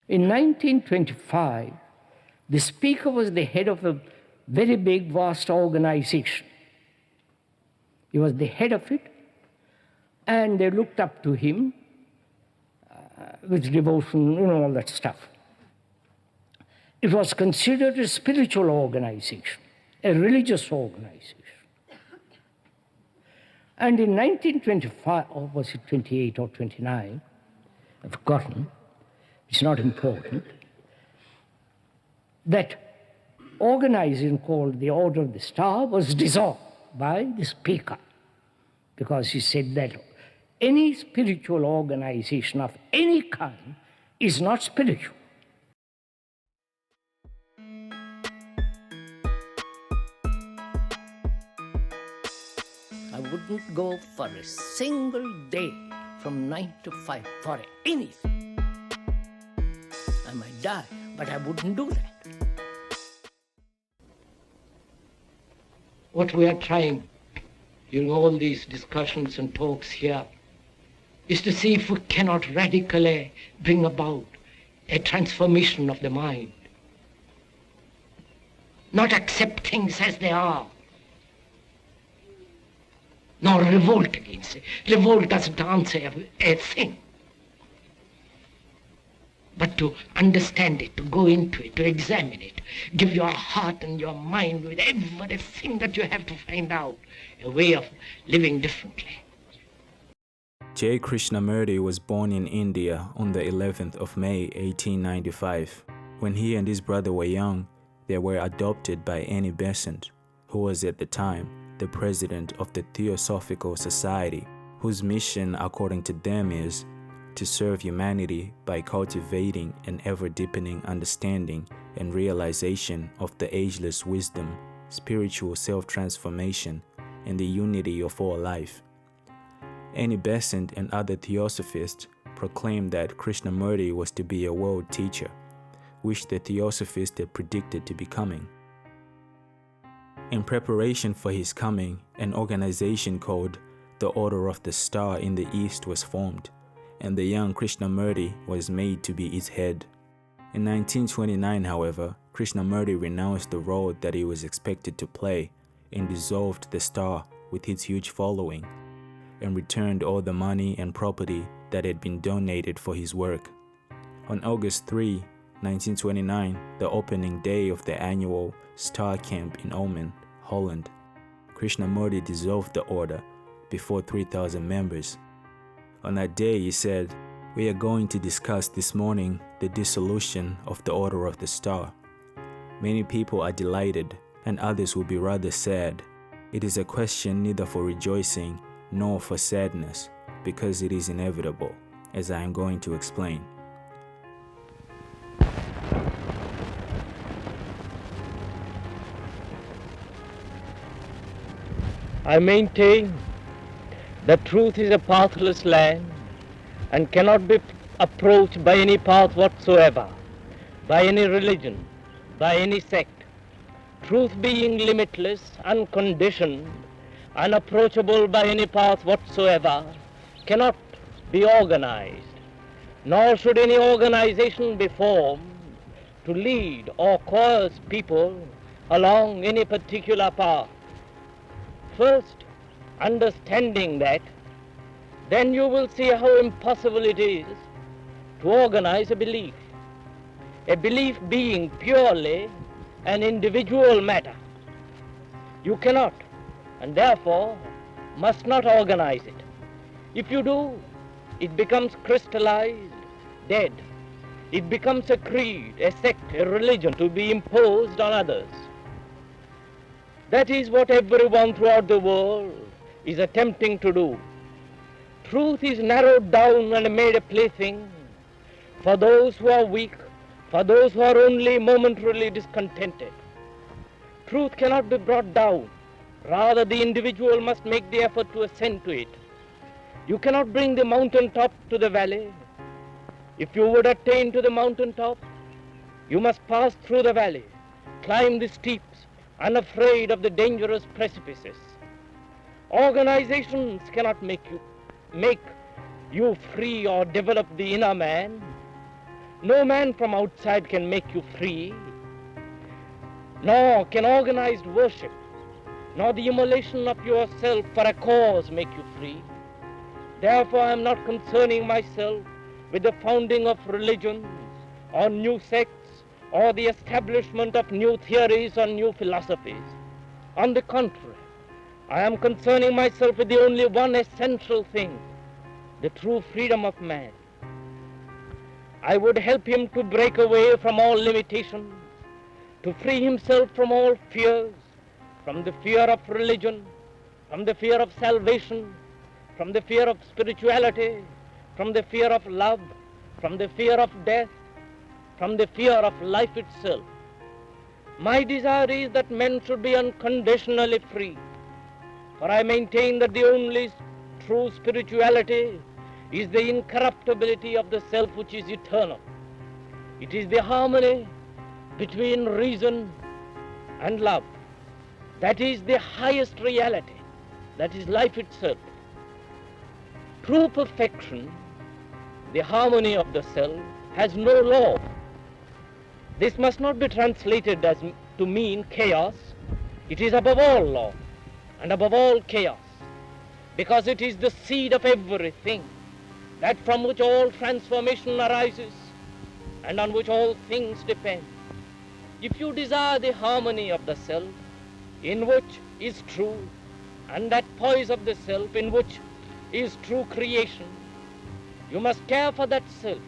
In 1925, the speaker was the head of a very big, vast organization. He was the head of it, and they looked up to him with devotion, all that stuff. It was considered a spiritual organization, a religious organization. And in 1925, or was it 28 or 29, I've forgotten, it's not important, that organization called the Order of the Star was dissolved by the speaker, because he said that any spiritual organization of any kind is not spiritual. I wouldn't go for a single day from 9 to 5 for anything. I might die, but I wouldn't do that. What we are trying during all these discussions and talks here is to see if we cannot radically bring about a transformation of the mind. Not accept things as they are, nor revolt against it. Revolt doesn't answer a thing. But to understand it, to go into it, to examine it, give your heart and your mind with everything that you have to find out, a way of living differently. J.Krishnamurti was born in India on the 11th of May 1895. When he and his brother were young, they were adopted by Annie Besant, who was at the time the president of the Theosophical Society, whose mission, according to them, is to serve humanity by cultivating an ever-deepening understanding and realization of the ageless wisdom, spiritual self-transformation, and the unity of all life. Annie Besant and other theosophists proclaimed that Krishnamurti was to be a world teacher, which the theosophists had predicted to be coming. In preparation for his coming, an organization called the Order of the Star in the East was formed, and the young Krishnamurti was made to be its head. In 1929, however, Krishnamurti renounced the role that he was expected to play and dissolved the Star with its huge following, and returned all the money and property that had been donated for his work. On August 3, 1929, the opening day of the annual Star Camp in Ulmen, Holland, Krishnamurti dissolved the order before 3,000 members. On that day, he said, "We are going to discuss this morning the dissolution of the Order of the Star. Many people are delighted, and others will be rather sad. It is a question neither for rejoicing nor for sadness, because it is inevitable, as I am going to explain." I maintain that truth is a pathless land and cannot be approached by any path whatsoever, by any religion, by any sect. Truth being limitless, unconditioned, unapproachable by any path whatsoever, cannot be organized, nor should any organization be formed to lead or coerce people along any particular path. First, understanding that, then you will see how impossible it is to organize a belief being purely an individual matter. You cannot, and therefore must not organize it. If you do, it becomes crystallized, dead. It becomes a creed, a sect, a religion to be imposed on others. That is what everyone throughout the world is attempting to do. Truth is narrowed down and made a plaything for those who are weak, for those who are only momentarily discontented. Truth cannot be brought down. Rather, the individual must make the effort to ascend to it. You cannot bring the mountain top to the valley. If you would attain to the mountain top, you must pass through the valley, climb the steeps, unafraid of the dangerous precipices. Organizations cannot make you free or develop the inner man. No man from outside can make you free, nor can organized worship, nor the immolation of yourself for a cause make you free. Therefore, I am not concerning myself with the founding of religions or new sects or the establishment of new theories or new philosophies. On the contrary, I am concerning myself with the only one essential thing, the true freedom of man. I would help him to break away from all limitations, to free himself from all fears, from the fear of religion, from the fear of salvation, from the fear of spirituality, from the fear of love, from the fear of death, from the fear of life itself. My desire is that men should be unconditionally free, for I maintain that the only true spirituality is the incorruptibility of the self which is eternal. It is the harmony between reason and love. That is the highest reality. That is life itself. True perfection, the harmony of the self, has no law. This must not be translated as to mean chaos. It is above all law and above all chaos, because it is the seed of everything, that from which all transformation arises and on which all things depend. If you desire the harmony of the self, in which is true, and that poise of the self in which is true creation, you must care for that self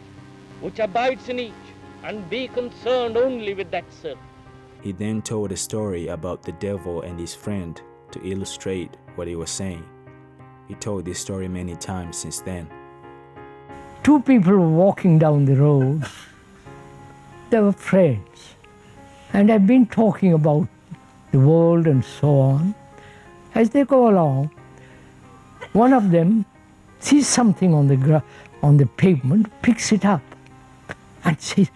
which abides in each and be concerned only with that self. He then told a story about the devil and his friend to illustrate what he was saying. He told this story many times since then. Two people were walking down the road. They were friends. And I've been talking about the world and so on. As they go along, one of them sees something on the pavement, picks it up, and says,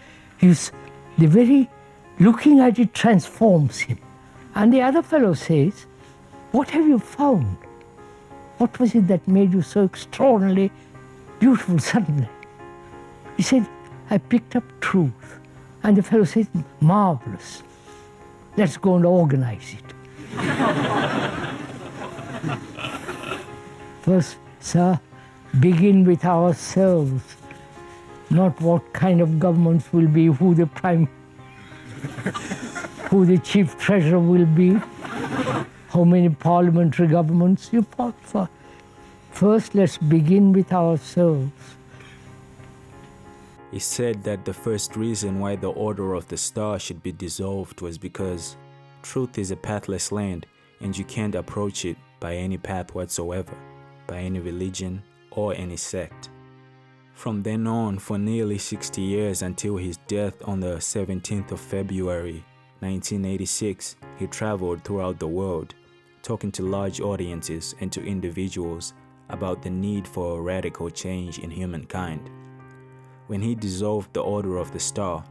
the very looking at it transforms him. And the other fellow says, "What have you found? What was it that made you so extraordinarily beautiful suddenly?" He said, "I picked up truth." And the fellow said, "Marvelous. Let's go and organize it." First, sir, begin with ourselves, not what kind of governments will be, who the chief treasurer will be, how many parliamentary governments you fought for. First, let's begin with ourselves. He said that the first reason why the Order of the Star should be dissolved was because truth is a pathless land and you can't approach it by any path whatsoever, by any religion or any sect. From then on, for nearly 60 years until his death on the 17th of February 1986, he traveled throughout the world, talking to large audiences and to individuals about the need for a radical change in humankind. When he dissolved the Order of the Star,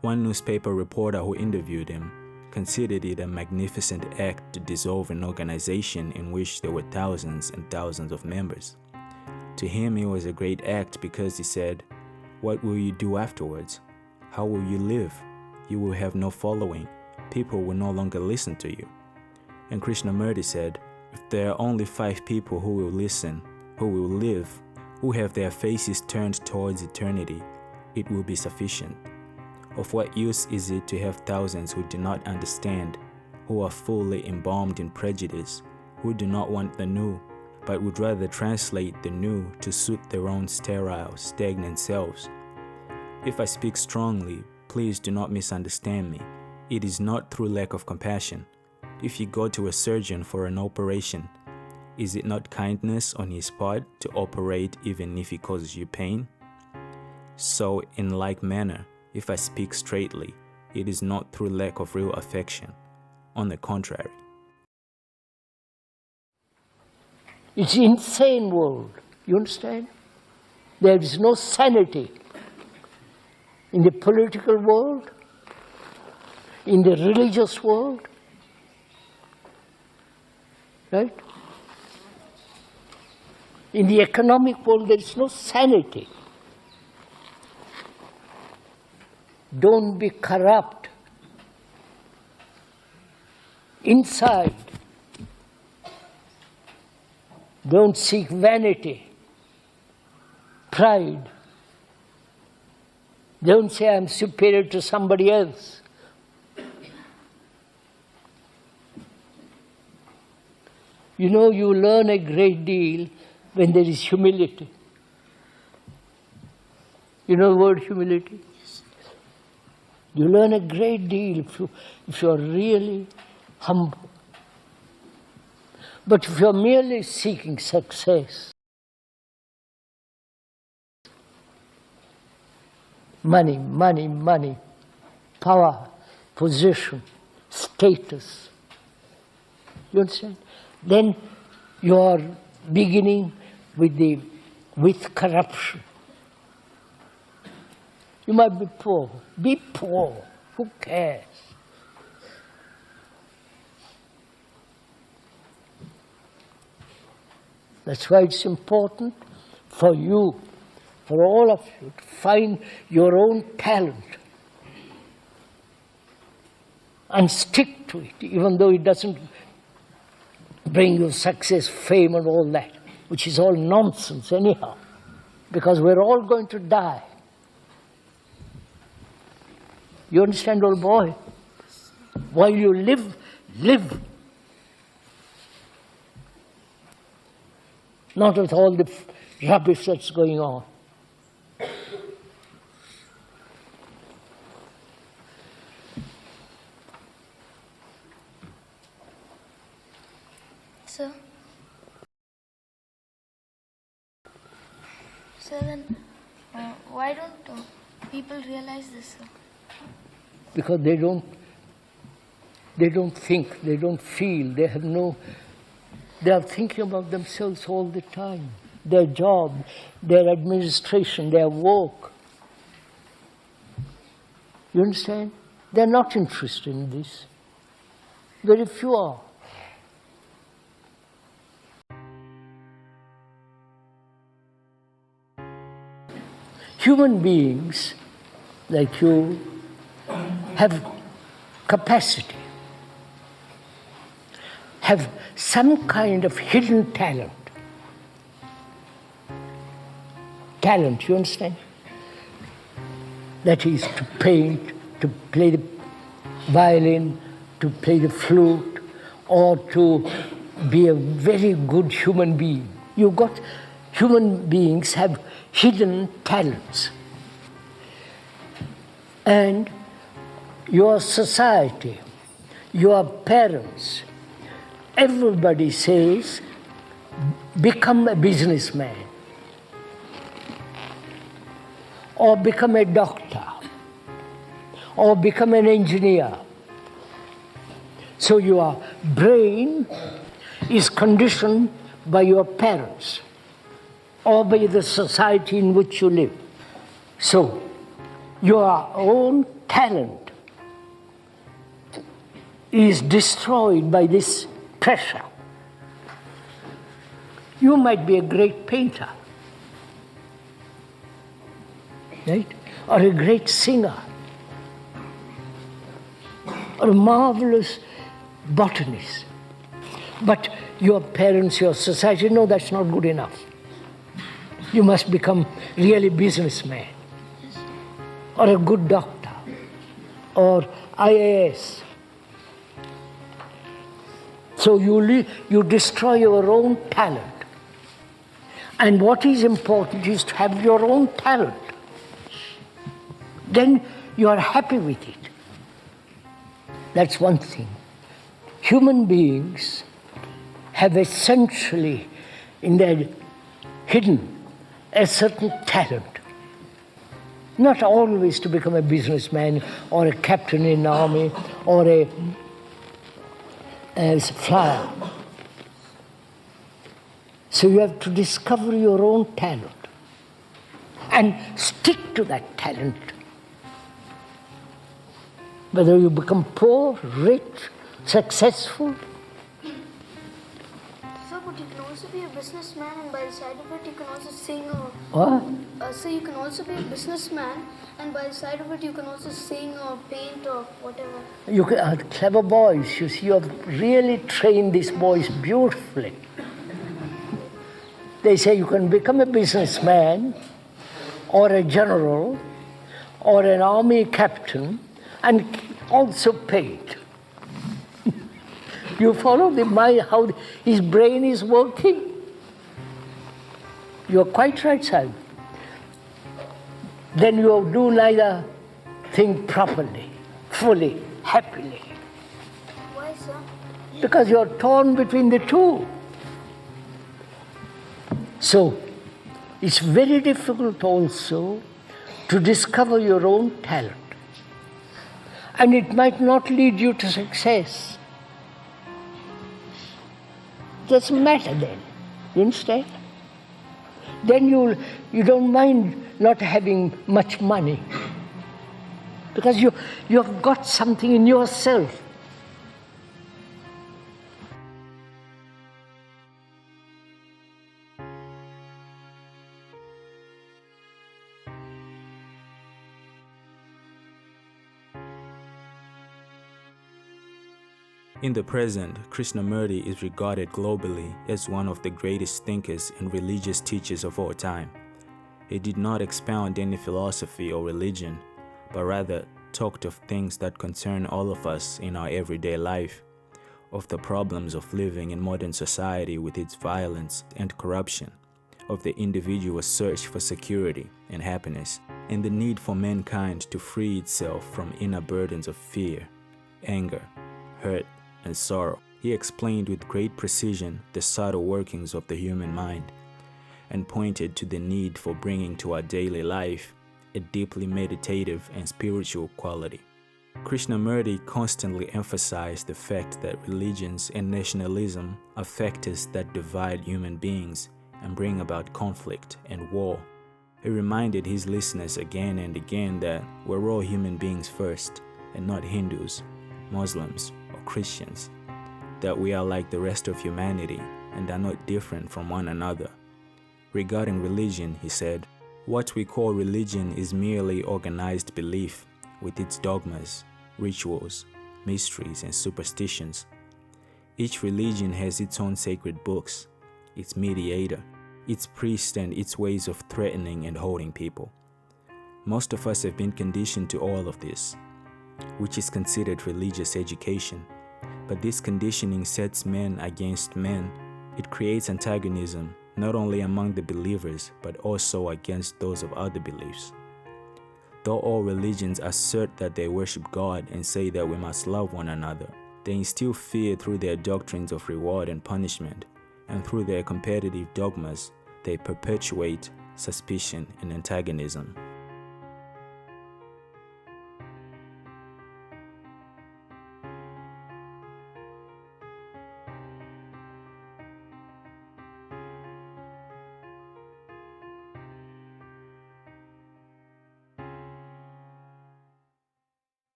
one newspaper reporter who interviewed him considered it a magnificent act to dissolve an organization in which there were thousands and thousands of members. To him, it was a great act because he said, "What will you do afterwards? How will you live? You will have no following. People will no longer listen to you." And Krishnamurti said, "If there are only 5 people who will listen, who will live, who have their faces turned towards eternity, it will be sufficient. Of what use is it to have thousands who do not understand, who are fully embalmed in prejudice, who do not want the new, but would rather translate the new to suit their own sterile, stagnant selves? If I speak strongly, please do not misunderstand me. It is not through lack of compassion. If you go to a surgeon for an operation, is it not kindness on his part to operate even if he causes you pain? So, in like manner, if I speak straightly, it is not through lack of real affection. On the contrary." It's an insane world. You understand? There is no sanity in the political world, in the religious world, right? In the economic world, there is no sanity. Don't be corrupt. Inside, don't seek vanity, pride. Don't say I'm superior to somebody else. You know, you learn a great deal when there is humility. You know the word humility? You learn a great deal if you are really humble. But if you are merely seeking success, money, money, money, power, position, status, you understand? Then you are beginning with corruption. You might be poor. Be poor. Who cares? That's why it's important for you, for all of you, to find your own talent and stick to it, even though it doesn't bring you success, fame, and all that, which is all nonsense anyhow, because we're all going to die. You understand, old boy? While you live, live. Not with all the rubbish that's going on. So then, why don't people realize this, sir? Because they don't think, they don't feel, they are thinking about themselves all the time. Their job, their administration, their work. You understand? They're not interested in this. Very few are. Human beings like you have capacity, have some kind of hidden talent. Talent, you understand? That is to paint, to play the violin, to play the flute, or to be a very good human being. Human beings have hidden talents. And your society, your parents, everybody says, become a businessman, or become a doctor, or become an engineer. So your brain is conditioned by your parents, or by the society in which you live. So your own talent is destroyed by this pressure. You might be a great painter, right? Or a great singer, or a marvelous botanist. But your parents, your society, no, that's not good enough. You must become really businessman, or a good doctor, or IAS. So you destroy your own talent. And what is important is to have your own talent. Then you are happy with it. That's one thing. Human beings have essentially in their hidden a certain talent. Not always to become a businessman or a captain in the army or as a flyer. So you have to discover your own talent and stick to that talent. Whether you become poor, rich, successful. So, but it, you can also be a businessman, and by the side of it, you can also sing. What? So you can also be a businessman, and by the side of it, you can also sing or paint or whatever. You are clever boys. You see, you have really trained these boys beautifully. They say you can become a businessman or a general or an army captain and also paint. You follow how his brain is working? You're quite right, Simon. Then you do neither think properly, fully, happily. Why, sir? Because you're torn between the two. So, it's very difficult also to discover your own talent. And it might not lead you to success. Doesn't matter then. You understand? Then you don't mind not having much money. Because you've got something in yourself. In the present, Krishnamurti is regarded globally as one of the greatest thinkers and religious teachers of all time. He did not expound any philosophy or religion, but rather talked of things that concern all of us in our everyday life, of the problems of living in modern society with its violence and corruption, of the individual's search for security and happiness, and the need for mankind to free itself from inner burdens of fear, anger, hurt, and sorrow. He explained with great precision the subtle workings of the human mind and pointed to the need for bringing to our daily life a deeply meditative and spiritual quality. Krishnamurti constantly emphasized the fact that religions and nationalism are factors that divide human beings and bring about conflict and war. He reminded his listeners again and again that we're all human beings first, and not Hindus, Muslims, or Christians, that we are like the rest of humanity and are not different from one another. Regarding religion, he said, what we call religion is merely organized belief with its dogmas, rituals, mysteries, and superstitions. Each religion has its own sacred books, its mediator, its priest, and its ways of threatening and holding people. Most of us have been conditioned to all of this, which is considered religious education. But this conditioning sets men against men. It creates antagonism, not only among the believers, but also against those of other beliefs. Though all religions assert that they worship God and say that we must love one another, they instill fear through their doctrines of reward and punishment, and through their competitive dogmas, they perpetuate suspicion and antagonism.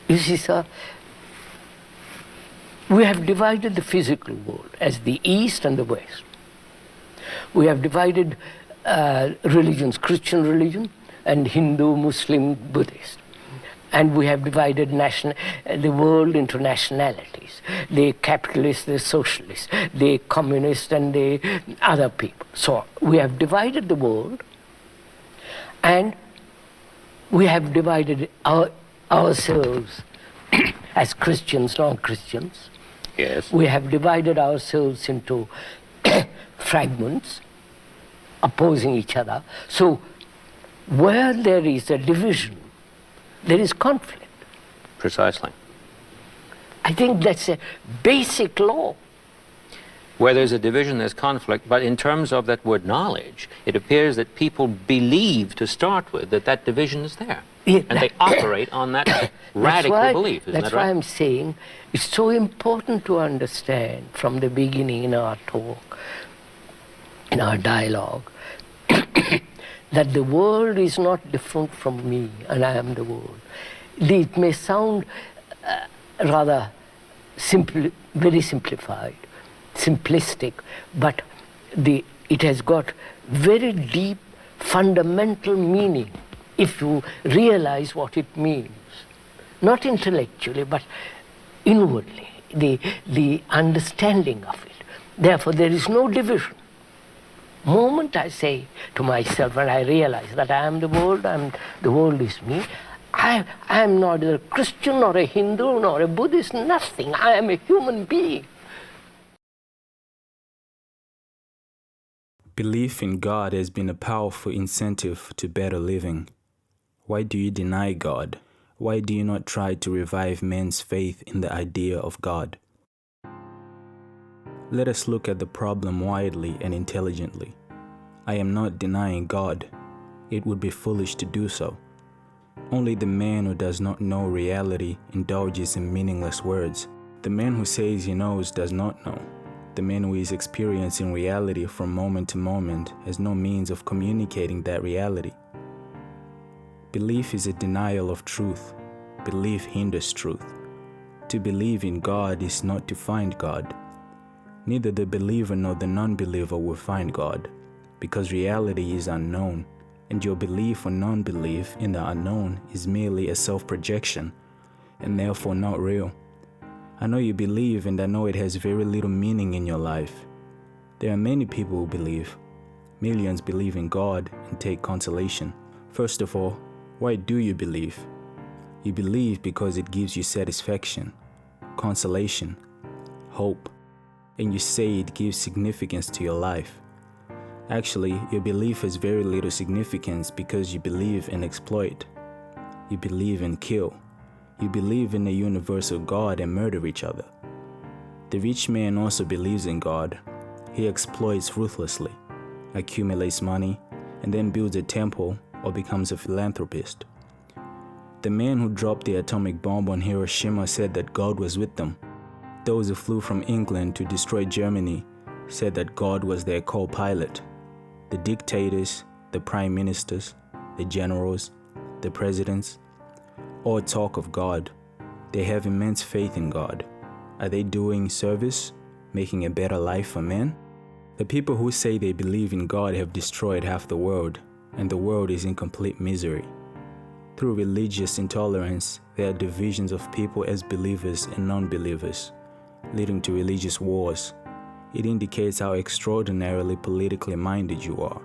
You see, sir, we have divided the physical world as the East and the West. We have divided religions, Christian religion and Hindu, Muslim, Buddhist. And we have divided the world into nationalities. The capitalists, the socialists, the communists, and the other people. So we have divided the world, and we have divided ourselves as Christians, non-Christians. Yes. We have divided ourselves into fragments, opposing each other. So where there is a division, there is conflict. Precisely. I think that's a basic law. Where there's a division, there's conflict, but in terms of that word knowledge, it appears that people believe to start with that division is there. Yeah, and they operate on that radical belief, isn't that's that right? why I'm saying it's so important to understand from the beginning in our talk, in our dialogue, that the world is not different from me and I am the world. It may sound rather very simplified, simplistic, but it has got very deep fundamental meaning if you realize what it means. Not intellectually, but inwardly, the understanding of it. Therefore, there is no division. Moment I say to myself, when I realize that I am the world, the world is me, I am not a Christian or a Hindu nor a Buddhist, nothing. I am a human being. Belief in God has been a powerful incentive to better living. Why do you deny God? Why do you not try to revive men's faith in the idea of God? Let us look at the problem widely and intelligently. I am not denying God. It would be foolish to do so. Only the man who does not know reality indulges in meaningless words. The man who says he knows does not know. The man who is experiencing reality from moment to moment has no means of communicating that reality. Belief is a denial of truth. Belief hinders truth. To believe in God is not to find God. Neither the believer nor the non-believer will find God, because reality is unknown, and your belief or non-belief in the unknown is merely a self-projection, and therefore not real. I know you believe, and I know it has very little meaning in your life. There are many people who believe. Millions believe in God and take consolation. First of all, why do you believe? You believe because it gives you satisfaction, consolation, hope, and you say it gives significance to your life. Actually, your belief has very little significance because you believe and exploit. You believe and kill. You believe in a universal God and murder each other. The rich man also believes in God. He exploits ruthlessly, accumulates money, and then builds a temple or becomes a philanthropist. The man who dropped the atomic bomb on Hiroshima said that God was with them. Those who flew from England to destroy Germany said that God was their co-pilot. The dictators, the prime ministers, the generals, the presidents, all talk of God. They have immense faith in God. Are they doing service, making a better life for men? The people who say they believe in God have destroyed half the world, and the world is in complete misery. Through religious intolerance, there are divisions of people as believers and non-believers, leading to religious wars. It indicates how extraordinarily politically minded you are.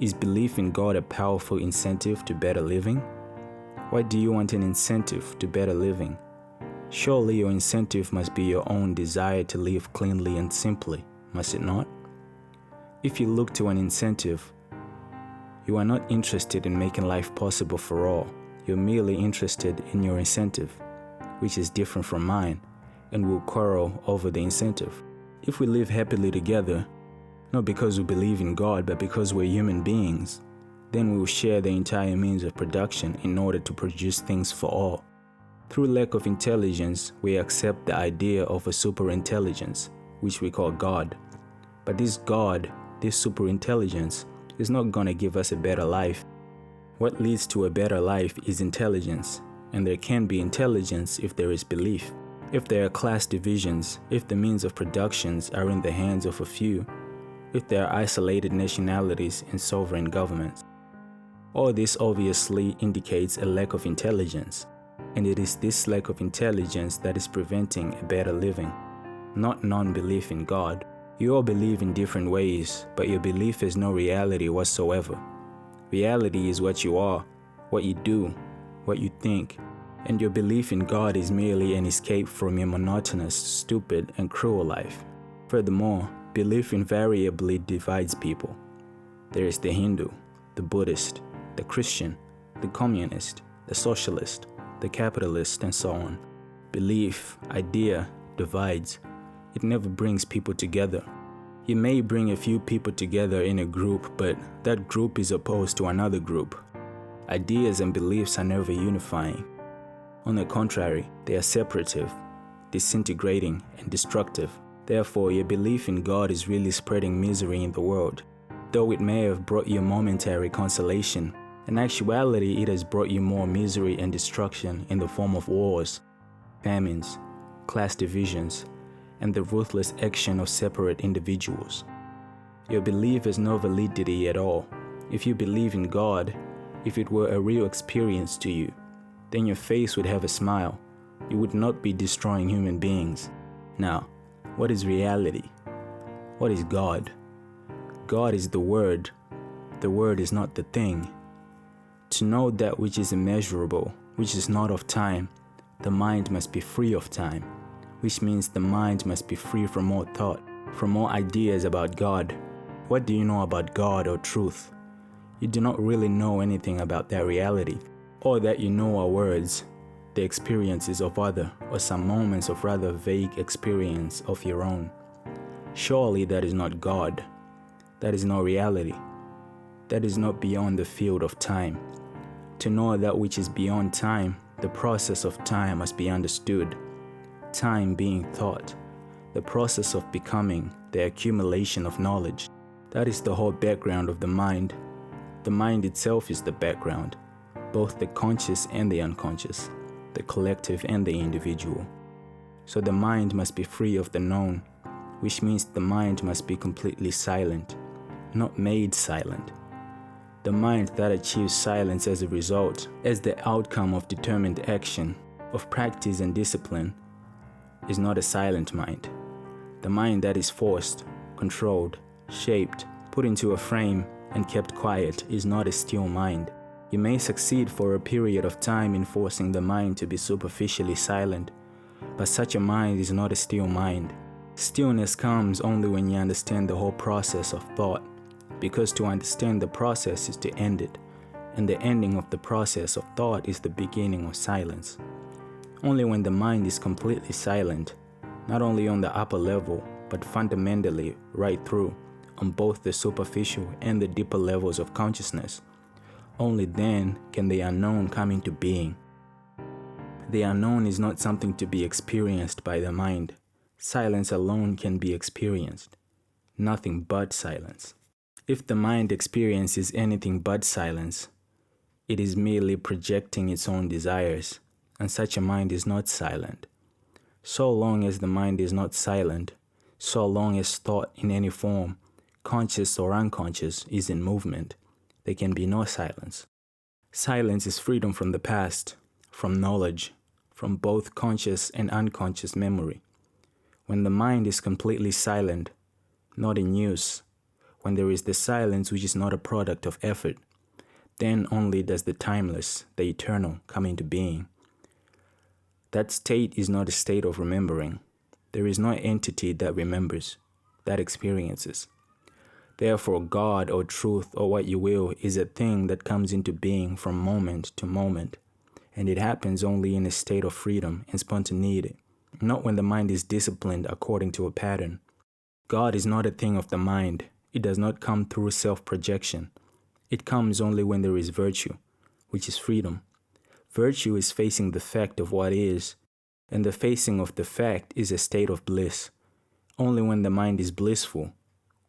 Is belief in God a powerful incentive to better living? Why do you want an incentive to better living? Surely your incentive must be your own desire to live cleanly and simply, must it not? If you look to an incentive, you are not interested in making life possible for all. You're merely interested in your incentive, which is different from mine, and will quarrel over the incentive. If we live happily together, not because we believe in God, but because we're human beings, then we will share the entire means of production in order to produce things for all. Through lack of intelligence, we accept the idea of a superintelligence, which we call God. But this God, this superintelligence, is not going to give us a better life. What leads to a better life is intelligence, and there can be intelligence if there is belief. If there are class divisions, if the means of productions are in the hands of a few, if there are isolated nationalities and sovereign governments. All this obviously indicates a lack of intelligence, and it is this lack of intelligence that is preventing a better living, not non-belief in God. You all believe in different ways, but your belief has no reality whatsoever. Reality is what you are, what you do, what you think, and your belief in God is merely an escape from your monotonous, stupid, and cruel life. Furthermore, belief invariably divides people. There is the Hindu, the Buddhist, the Christian, the communist, the socialist, the capitalist, and so on. Belief, idea, divides. It never brings people together. You may bring a few people together in a group, but that group is opposed to another group. Ideas and beliefs are never unifying. On the contrary, they are separative, disintegrating, and destructive. Therefore, your belief in God is really spreading misery in the world. Though it may have brought you momentary consolation, in actuality it has brought you more misery and destruction in the form of wars, famines, class divisions, and the ruthless action of separate individuals. Your belief has no validity at all. If you believe in God, if it were a real experience to you, then your face would have a smile. You would not be destroying human beings. Now, what is reality? What is God? God is the Word. The Word is not the thing. To know that which is immeasurable, which is not of time, the mind must be free of time, which means the mind must be free from all thought, from all ideas about God. What do you know about God or truth? You do not really know anything about that reality. All that you know are words, the experiences of others, or some moments of rather vague experience of your own. Surely that is not God. That is not reality. That is not beyond the field of time. To know that which is beyond time, the process of time must be understood. Time being thought, the process of becoming, the accumulation of knowledge. That is the whole background of the mind. The mind itself is the background, both the conscious and the unconscious, the collective and the individual. So the mind must be free of the known, which means the mind must be completely silent, not made silent. The mind that achieves silence as a result, as the outcome of determined action, of practice and discipline, is not a silent mind. The mind that is forced, controlled, shaped, put into a frame, and kept quiet is not a still mind. You may succeed for a period of time in forcing the mind to be superficially silent, but such a mind is not a still mind. Stillness comes only when you understand the whole process of thought, because to understand the process is to end it, and the ending of the process of thought is the beginning of silence. Only when the mind is completely silent, not only on the upper level, but fundamentally right through, on both the superficial and the deeper levels of consciousness, only then can the unknown come into being. The unknown is not something to be experienced by the mind. Silence alone can be experienced, nothing but silence. If the mind experiences anything but silence, it is merely projecting its own desires, and such a mind is not silent. So long as the mind is not silent, so long as thought in any form, conscious or unconscious, is in movement, there can be no silence. Silence is freedom from the past, from knowledge, from both conscious and unconscious memory. When the mind is completely silent, not in use, when there is the silence which is not a product of effort, then only does the timeless, the eternal, come into being. That state is not a state of remembering. There is no entity that remembers, that experiences. Therefore, God or truth or what you will is a thing that comes into being from moment to moment, and it happens only in a state of freedom and spontaneity, not when the mind is disciplined according to a pattern. God is not a thing of the mind. It does not come through self-projection. It comes only when there is virtue, which is freedom. Virtue is facing the fact of what is, and the facing of the fact is a state of bliss. Only when the mind is blissful,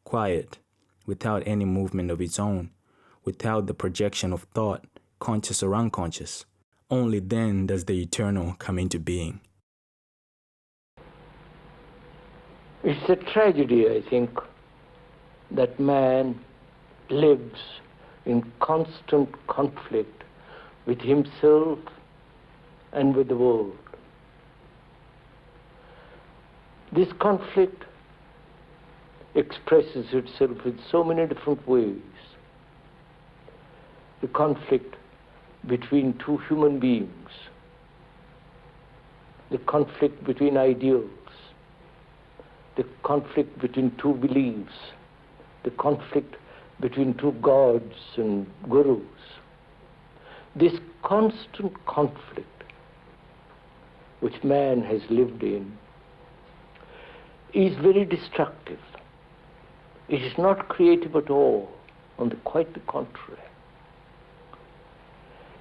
quiet, without any movement of its own, without the projection of thought, conscious or unconscious, only then does the eternal come into being. It's a tragedy, I think, that man lives in constant conflict with himself and with the world. This conflict expresses itself in so many different ways. The conflict between two human beings, the conflict between ideals, the conflict between two beliefs, the conflict between two gods and gurus. This constant conflict which man has lived in is very destructive. It is not creative at all, quite the contrary.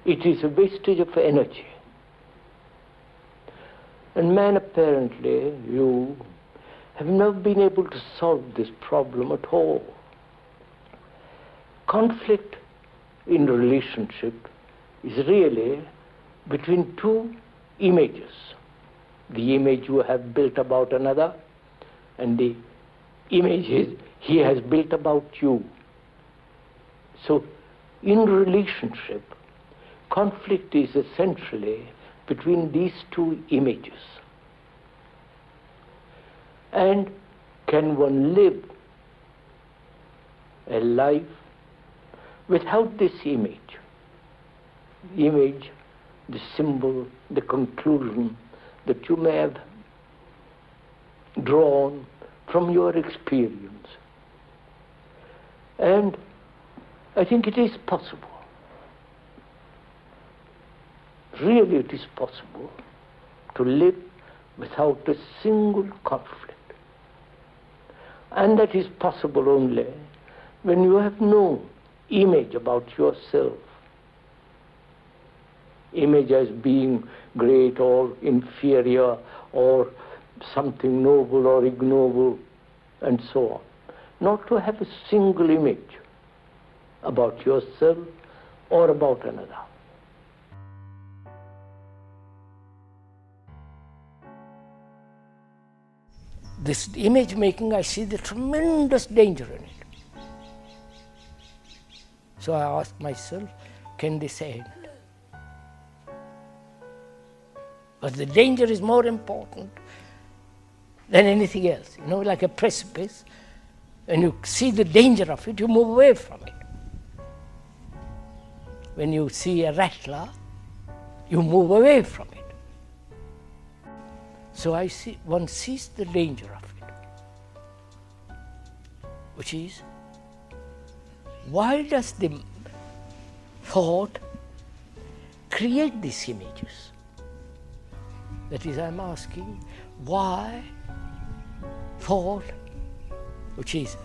It is a wastage of energy. And man, apparently, you have never been able to solve this problem at all. Conflict in relationship is really between two images. the image you have built about another, and the image he has built about you. So in relationship, conflict is essentially between these two images. And can one live a life without this image? The image, the symbol, the conclusion that you may have drawn from your experience. And I think it is possible. Really it is possible to live without a single conflict. And that is possible only when you have no image about yourself. Image as being great or inferior or something noble or ignoble and so on. Not to have a single image about yourself or about another. This image making, I see the tremendous danger in it. So I ask myself, can this end? But the danger is more important than anything else. You know, like a precipice, when you see the danger of it, you move away from it. When you see a rattler, you move away from it. So one sees the danger of it, which is, why does the thought create these images? That is, I'm asking, why thought, which is,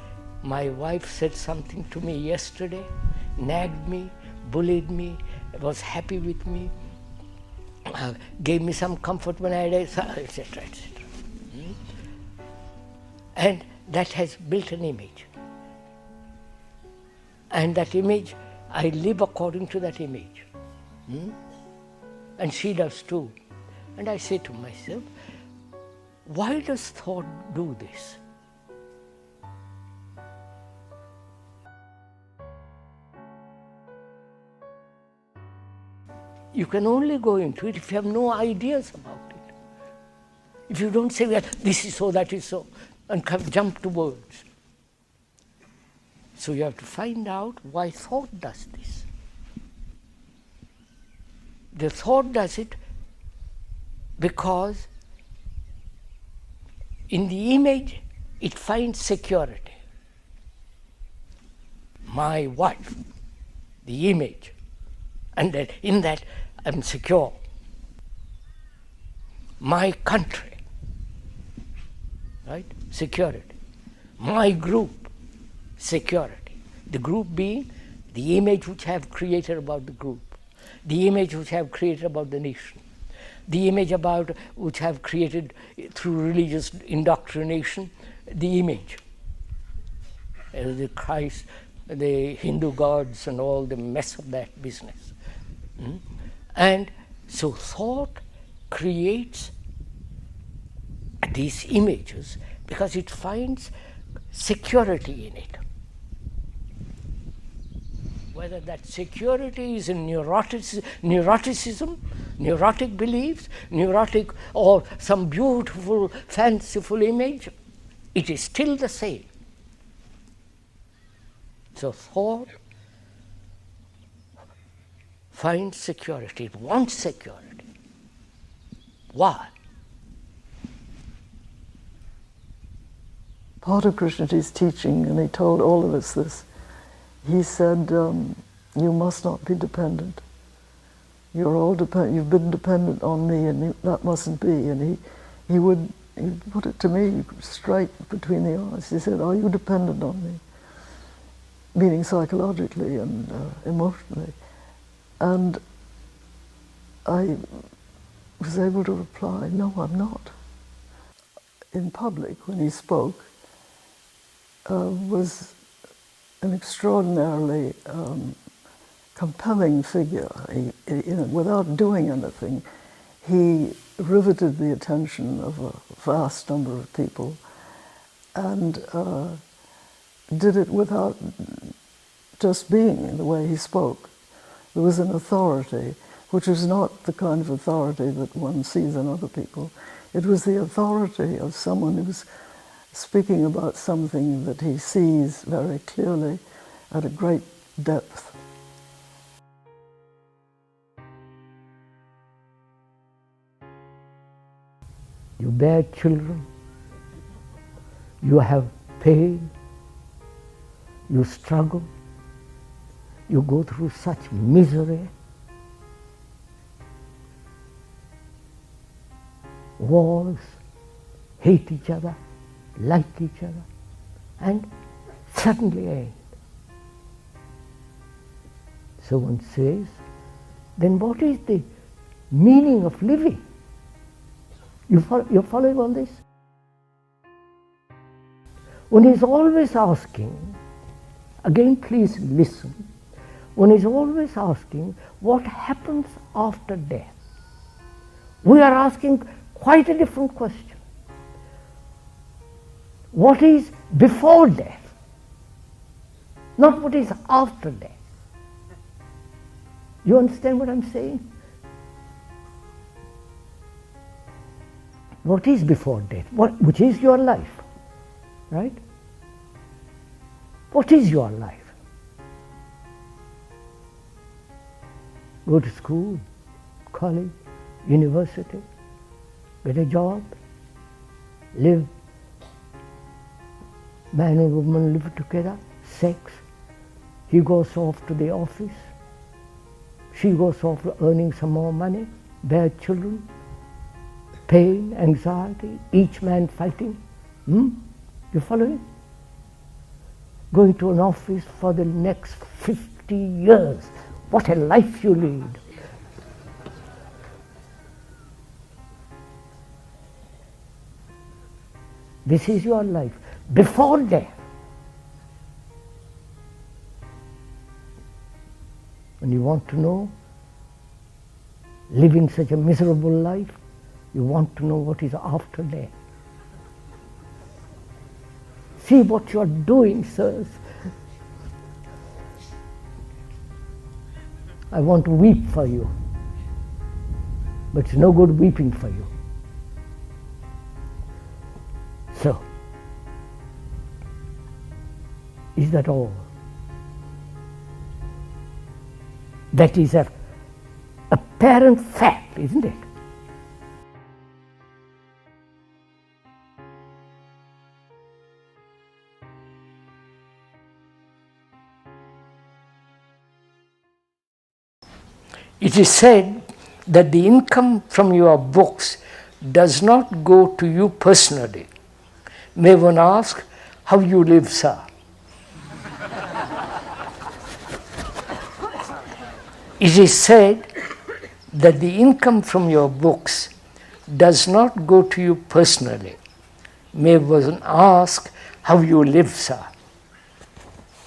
my wife said something to me yesterday, nagged me, bullied me, was happy with me, gave me some comfort when I died, etc., etc. And that has built an image. And that image, I live according to that image. And she does too. And I say to myself, why does thought do this? You can only go into it if you have no ideas about it. If you don't say, well, this is so, that is so, and jump to words. So you have to find out why thought does this. The thought does it because in the image it finds security. My wife, the image, and that in that I'm secure. My country, right? Security. My group, security. The group being the image which I have created about the group, the image which I have created about the nation, the image about which I have created through religious indoctrination, the image. The Christ, the Hindu gods and all the mess of that business. And so thought creates these images because it finds security in it. Whether that security is in neuroticism, neurotic beliefs, neurotic or some beautiful, fanciful image, it is still the same. So thought finds security, it wants security. Why? Part of Krishnamurti's teaching, and he told all of us this, he said, you must not be dependent. You're all dependent. You've been dependent on me, and that mustn't be. And he would put it to me straight between the eyes. He said, are you dependent on me? Meaning psychologically and emotionally. And I was able to reply, no, I'm not. In public, when he spoke, was an extraordinarily compelling figure. Without doing anything, he riveted the attention of a vast number of people and did it without just being the way he spoke. There was an authority, which was not the kind of authority that one sees in other people. It was the authority of someone who's speaking about something that he sees very clearly at a great depth. You bear children, you have pain, you struggle, you go through such misery, wars, hate each other, like each other, and suddenly end. So one says, then what is the meaning of living? You're following all this? One is always asking, again please listen, one is always asking what happens after death. We are asking quite a different question. What is before death? Not what is after death. You understand what I'm saying? What is before death? Which is your life, right? What is your life? Go to school, college, university, get a job, live, man and woman live together, sex, he goes off to the office, she goes off earning some more money, bear children, pain, anxiety, each man fighting. You following? Going to an office for the next 50 years. What a life you lead. This is your life before death. And you want to know, living such a miserable life, you want to know what is after death. See what you are doing, sirs. I want to weep for you, but it's no good weeping for you. So, is that all? That is a apparent fact, isn't it? It is said that the income from your books does not go to you personally. May one ask how you live, sir? It is said that the income from your books does not go to you personally. May one ask how you live, sir?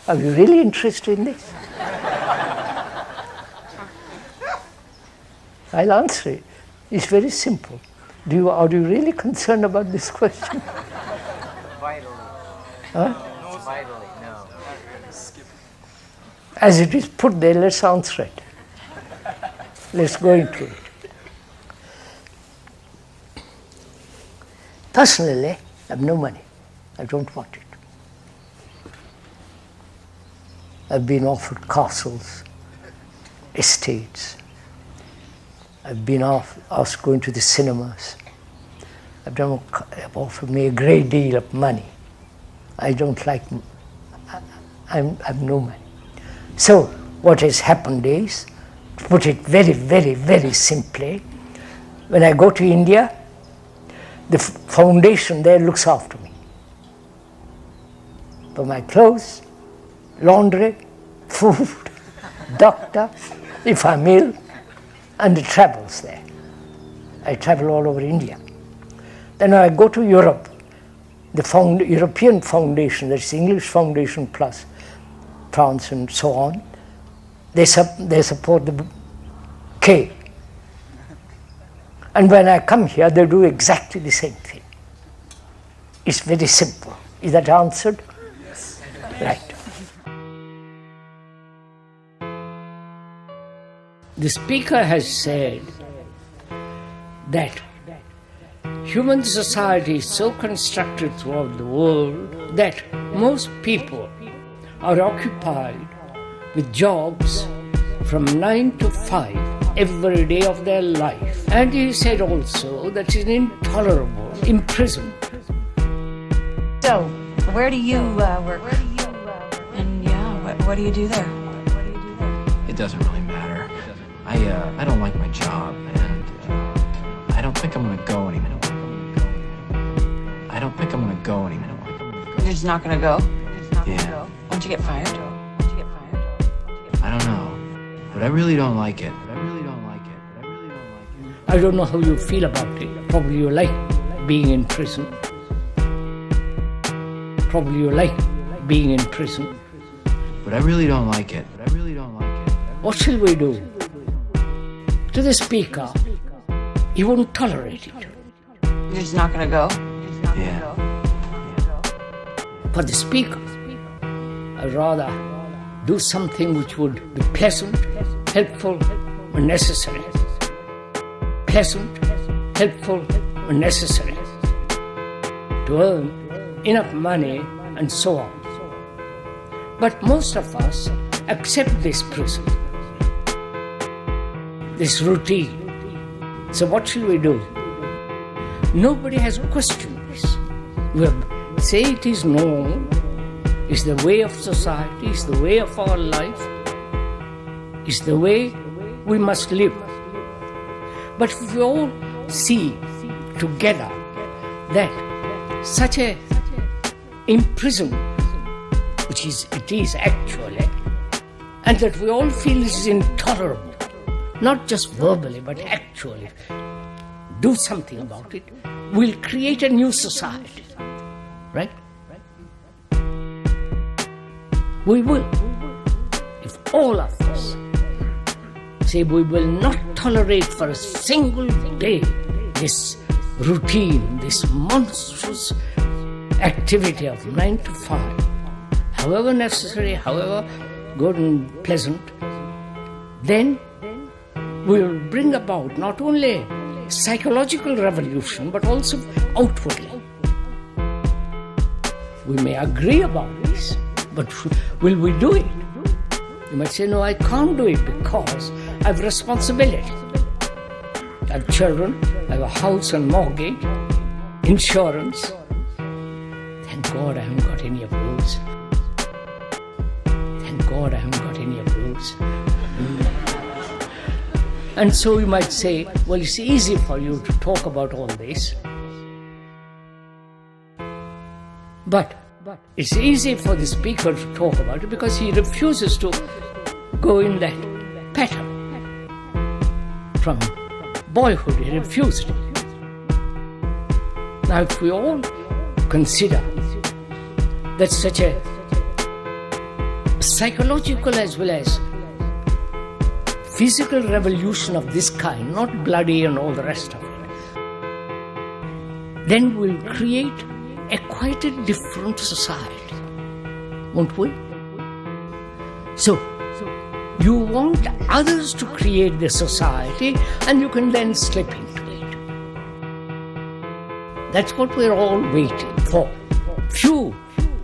Are you really interested in this? I'll answer it. It's very simple. Are you really concerned about this question? Vitally. Huh? Vitally, no. As it is put there, let's answer it. Let's go into it. Personally, I have no money. I don't want it. I've been offered castles, estates. I've been asked going to the cinemas. They've offered me a great deal of money. I don't like, I have no money. So what has happened is, to put it very, very, very simply, when I go to India, the foundation there looks after me. For my clothes, laundry, food, doctor, if I'm ill, and the travels there. I travel all over India. Then I go to Europe, the European Foundation, that's English Foundation plus France and so on, they support the K. And when I come here, they do exactly the same thing. It's very simple. Is that answered? Yes. Right. The speaker has said that human society is so constructed throughout the world that most people are occupied with jobs from 9 to 5 every day of their life. And he said also that it's intolerable, imprisonment. So, where do you work? And what do you do there? It doesn't really matter. I don't like my job, and I don't think I'm gonna go anymore. You're just not gonna go? Yeah. Won't you get fired? I don't know, but I really don't like it. I don't know how you feel about it. Probably you like being in prison. But I really don't like it. What shall we do? To the speaker, he won't tolerate it. You're just not gonna go? Yeah. For the speaker, I'd rather do something which would be pleasant, helpful, and necessary. To earn enough money and so on. But most of us accept this prison, this routine. So what shall we do? Nobody has questioned this. We say it is normal, it's the way of society, it's the way of our life, it's the way we must live. But if we all see together that such a imprisonment, which it is actually, and that we all feel this is intolerable, not just verbally but actually, do something about it, we'll create a new society, right? We will. If all of us say we will not tolerate for a single day this routine, this monstrous activity of 9 to 5, however necessary, however good and pleasant, then we will bring about not only psychological revolution but also outwardly. We may agree about this, but will we do it? You might say, no, I can't do it because I have responsibility. I have children, I have a house and mortgage, insurance. Thank God I haven't got any of those. And so you might say, well, it's easy for you to talk about all this. But it's easy for the speaker to talk about it because he refuses to go in that pattern. From boyhood, he refused it. Now, if we all consider that such a psychological as well as physical revolution of this kind, not bloody and all the rest of it, then we'll create a quite a different society, won't we? So, you want others to create the society and you can then slip into it. That's what we're all waiting for. Few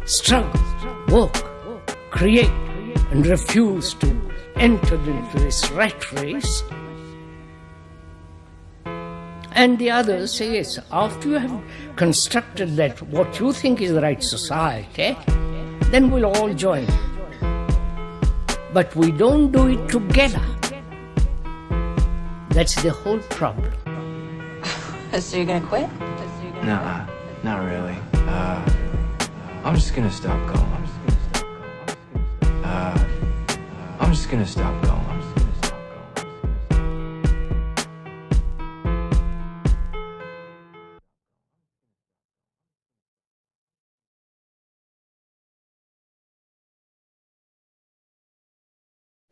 struggle, work, create, and refuse to enter into this rat race. And the others say, yes, after you have constructed that what you think is the right society, then we'll all join. But we don't do it together. That's the whole problem. So you're gonna quit? Nuh-uh, not really. I'm just gonna stop going. I'm just gonna stop going.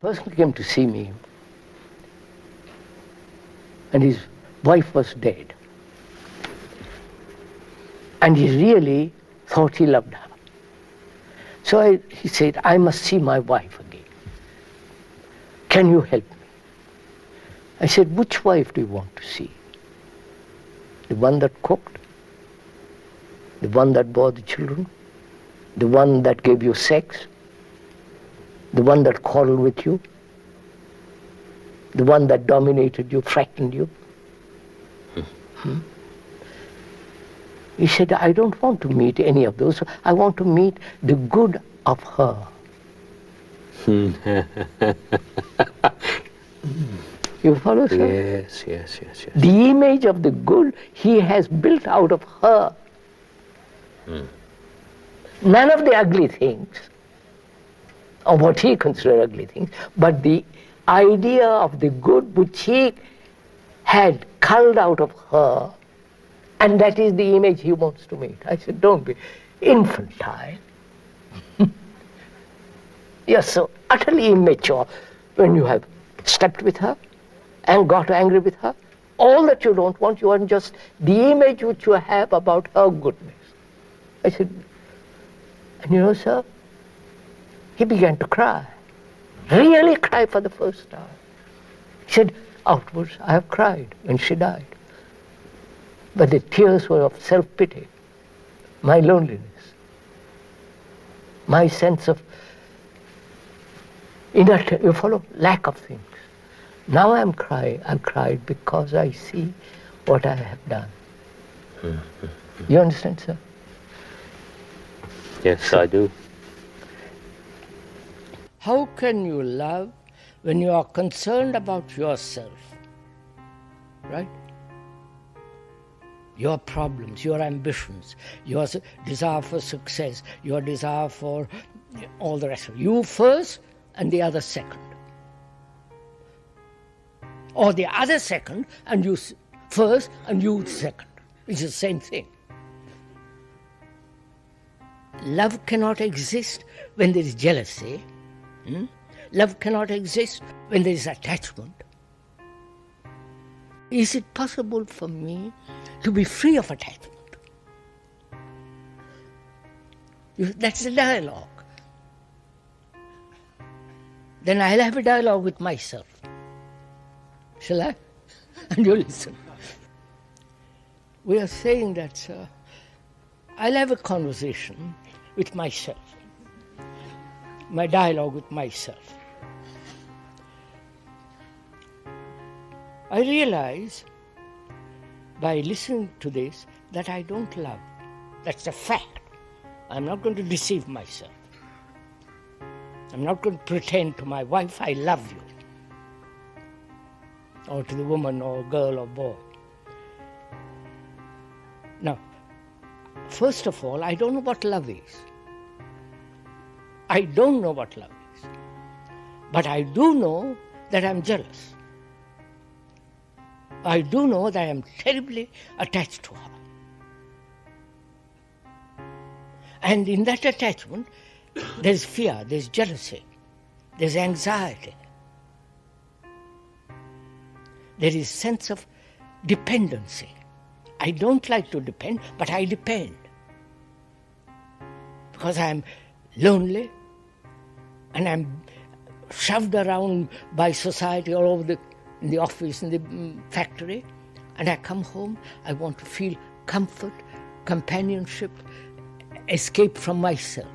A person came to see me, and he's Wife was dead. And he really thought he loved her. So he said, I must see my wife again. Can you help me? I said, which wife do you want to see? The one that cooked? The one that bore the children? The one that gave you sex? The one that quarreled with you? The one that dominated you, frightened you? He said, I don't want to meet any of those. I want to meet the good of her. You follow, sir? Yes. The image of the good he has built out of her. None of the ugly things, or what he considered ugly things, but the idea of the good which he had culled out of her, and that is the image he wants to meet. I said, don't be infantile. You're so utterly immature when you have slept with her and got angry with her. All that you don't want, you want just the image which you have about her goodness. I said, and you know, sir, he began to cry. Really cry for the first time. He said, afterwards, I have cried when she died. But the tears were of self-pity, my loneliness, my sense of you follow, lack of things. Now I'm crying. I'm cried because I see what I have done. You understand, sir? Yes, I do. How can you love when you are concerned about yourself? Right? Your problems, your ambitions, your desire for success, your desire for all the rest of it. You first and the other second. Or the other second and you first and you second. It's the same thing. Love cannot exist when there is jealousy. Love cannot exist when there is attachment. Is it possible for me to be free of attachment? That's the dialogue. Then I'll have a dialogue with myself. Shall I? And you listen. We are saying that, sir, I'll have a conversation with myself, my dialogue with myself. I realize by listening to this that I don't love. That's a fact. I'm not going to deceive myself. I'm not going to pretend to my wife I love you, or to the woman or girl or boy. Now, first of all, I don't know what love is. I don't know what love is. But I do know that I'm jealous. I do know that I am terribly attached to her. And in that attachment, there's fear, there's jealousy, there's anxiety. There is sense of dependency. I don't like to depend, but I depend. Because I'm lonely and I'm shoved around by society all over in the office, in the factory, and I come home, I want to feel comfort, companionship, escape from myself.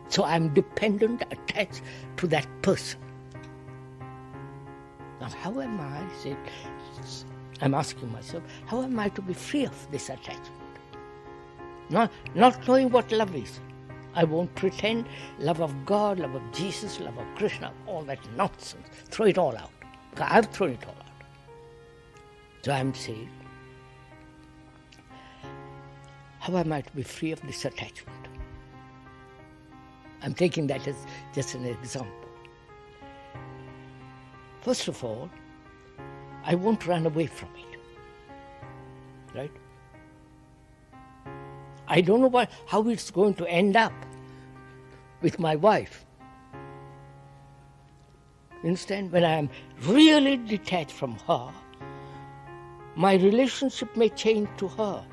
So I'm dependent, attached to that person. Now, how am I, I'm asking myself, how am I to be free of this attachment? Not knowing what love is. I won't pretend love of God, love of Jesus, love of Krishna, all that nonsense. Throw it all out. I've thrown it all out. So I'm saying, how am I to be free of this attachment? I'm taking that as just an example. First of all, I won't run away from it. Right? I don't know how it's going to end up with my wife. You understand? When I am really detached from her, my relationship may change to her.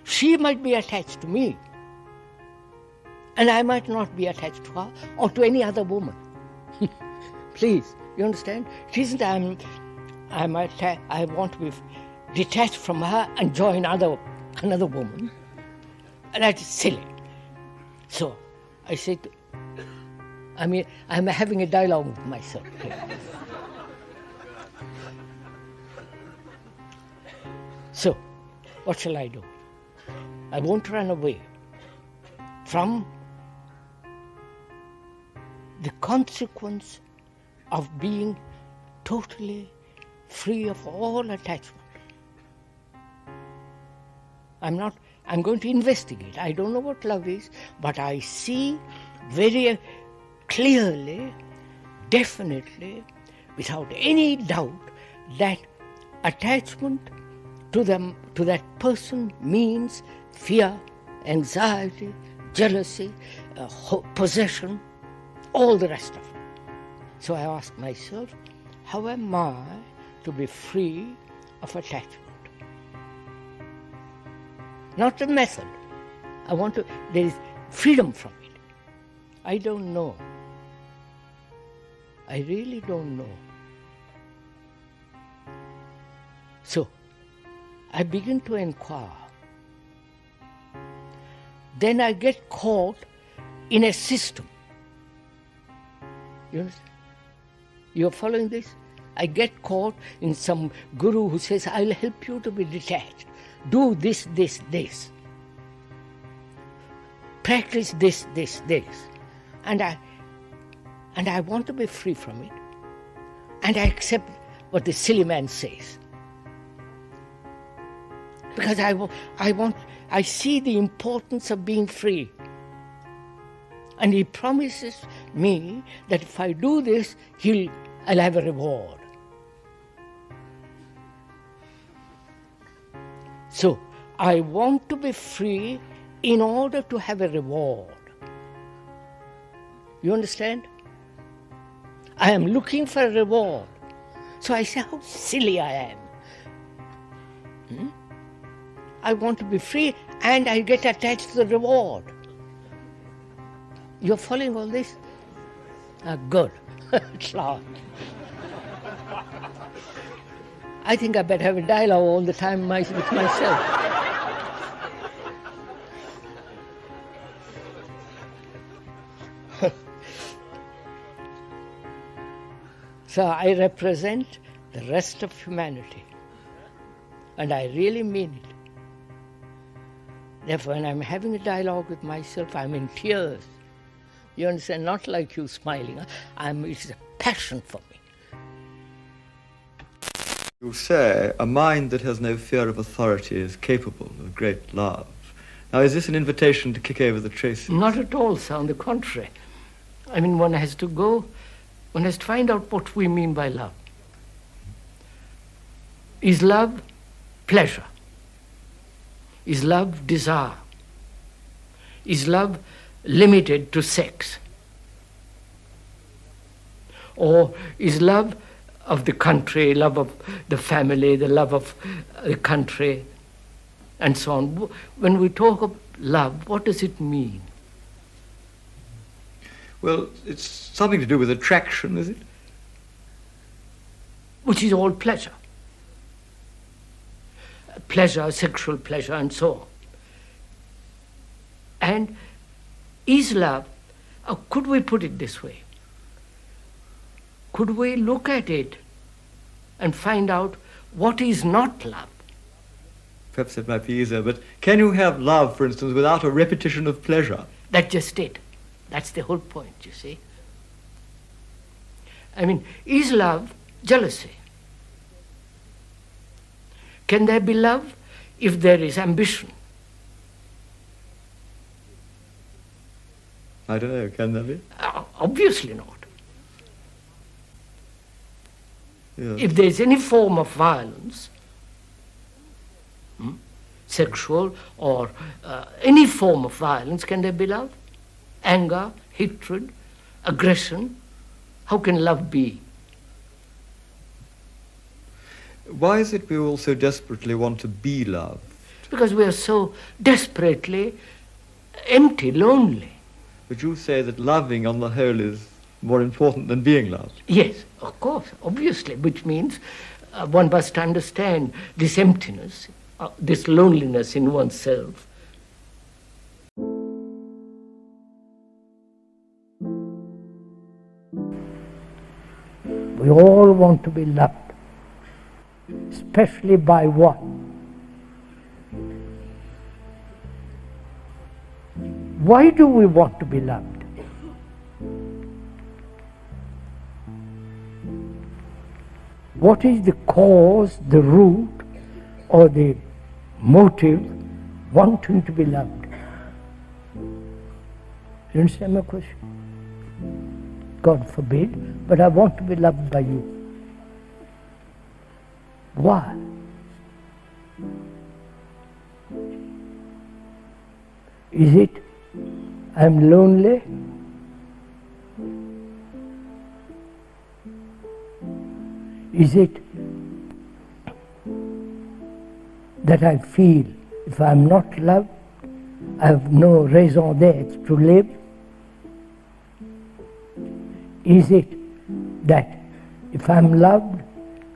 She might be attached to me, and I might not be attached to her or to any other woman. Please, you understand? It isn't I want to be detached from her and join another woman. That is silly. So I said, I'm having a dialogue with myself. So, what shall I do? I won't run away from the consequence of being totally free of all attachment. I'm going to investigate. I don't know what love is, but I see very clearly, definitely, without any doubt, that attachment to that person means fear, anxiety, jealousy, possession, all the rest of it. So I ask myself, how am I to be free of attachment? Not the method. There is freedom from it. I don't know. I really don't know. So, I begin to inquire. Then I get caught in a system. You understand? You're following this? I get caught in some guru who says, I'll help you to be detached. Do this, this, this. Practice this, this, this. And I want to be free from it. And I accept what the silly man says. Because I see the importance of being free. And he promises me that if I do this, I'll have a reward. So, I want to be free in order to have a reward. You understand? I am looking for a reward. So I say, how silly I am. I want to be free and I get attached to the reward. You're following all this? Good. I think I better have a dialogue all the time with myself. So I represent the rest of humanity. And I really mean it. Therefore, when I'm having a dialogue with myself, I'm in tears. You understand? Not like you smiling. It's a passion for me. You say a mind that has no fear of authority is capable of great love. Now, is this an invitation to kick over the traces? Not at all, sir. On the contrary. One has to find out what we mean by love. Is love pleasure? Is love desire? Is love limited to sex? Or is love of the country, love of the family, the love of the country, and so on? When we talk of love, what does it mean? Well, it's something to do with attraction, is it? Which is all pleasure. Pleasure, sexual pleasure, and so on. And is love, could we put it this way? Could we look at it and find out what is not love? Perhaps it might be easier, but can you have love, for instance, without a repetition of pleasure? That's just it. That's the whole point, you see. Is love jealousy? Can there be love if there is ambition? I don't know, can there be? Obviously not. Yes. If there is any form of violence, sexual or any form of violence, can there be love? Anger, hatred, aggression, how can love be? Why is it we all so desperately want to be loved? Because we are so desperately empty, lonely. But you say that loving on the whole is more important than being loved. Yes, of course, obviously, which means one must understand this emptiness, this loneliness in oneself. We all want to be loved, especially by one. Why do we want to be loved? What is the cause, the root, or the motive wanting to be loved? You understand my question? God forbid, but I want to be loved by you. Why? Is it I'm lonely? Is it that I feel if I'm not loved, I have no raison d'etre to live? Is it that if I'm loved,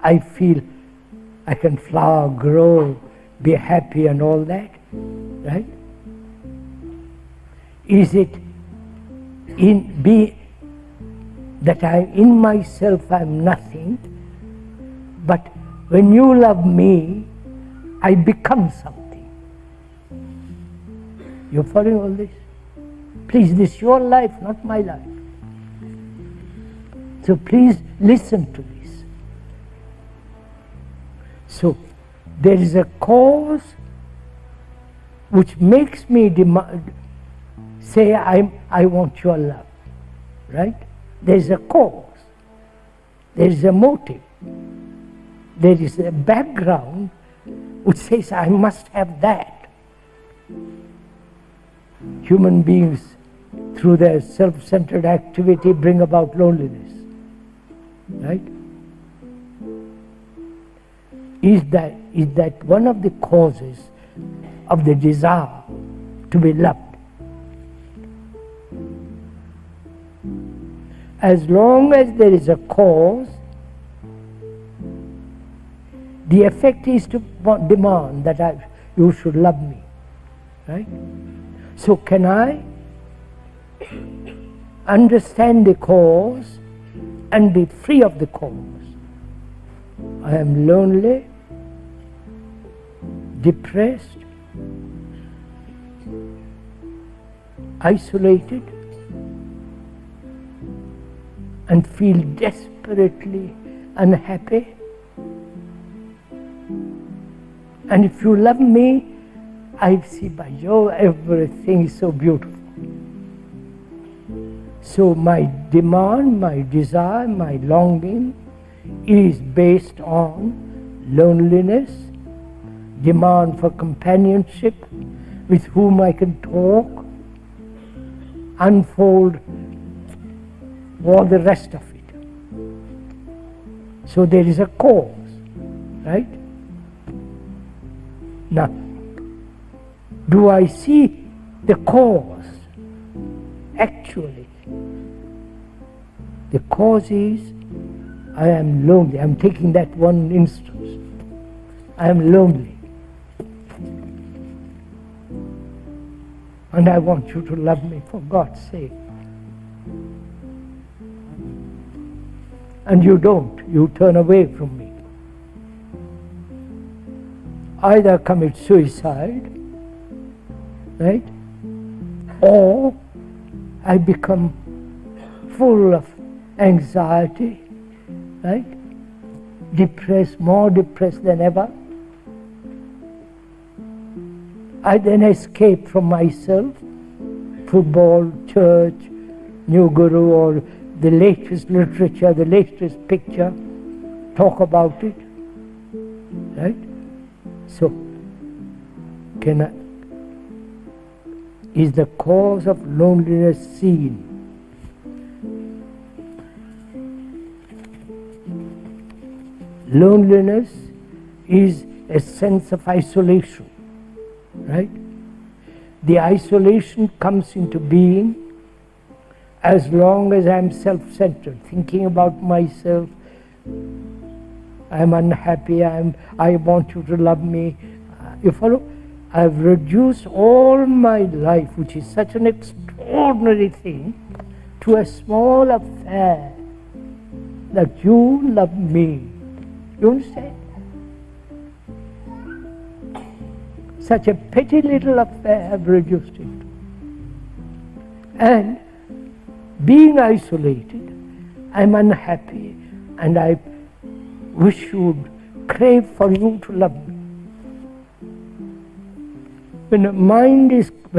I feel I can flower, grow, be happy and all that? Right? Is it that in myself I'm nothing, but when you love me, I become something? You're following all this? Please, this is your life, not my life. So please listen to this. So there is a cause which makes me say I want your love, right? There is a cause. There is a motive. There is a background which says I must have that. Human beings, through their self-centered activity, bring about loneliness, right? Is that one of the causes of the desire to be loved? As long as there is a cause, the effect is to demand that you should love me, right? So can I understand the cause and be free of the cause? I am lonely, depressed, isolated, and feel desperately unhappy. And if you love me, I see by you everything is so beautiful. So my demand, my desire, my longing is based on loneliness, demand for companionship with whom I can talk, unfold all the rest of it. So there is a cause, right? Now, do I see the cause? Actually, the cause is I am lonely. I'm taking that one instance. I am lonely. And I want you to love me, for God's sake. And you don't. You turn away from me. Either commit suicide, right? Or I become full of anxiety, right? Depressed, more depressed than ever. I then escape from myself, football, church, new guru, or the latest literature, the latest picture, talk about it, right? So, is the cause of loneliness seen? Loneliness is a sense of isolation, right? The isolation comes into being as long as I'm self-centered, thinking about myself. I'm unhappy, I want you to love me. You follow? I've reduced all my life, which is such an extraordinary thing, to a small affair that you love me. You understand? Such a petty little affair I've reduced it. And being isolated, I'm unhappy, and I wish you would crave for you to love me. When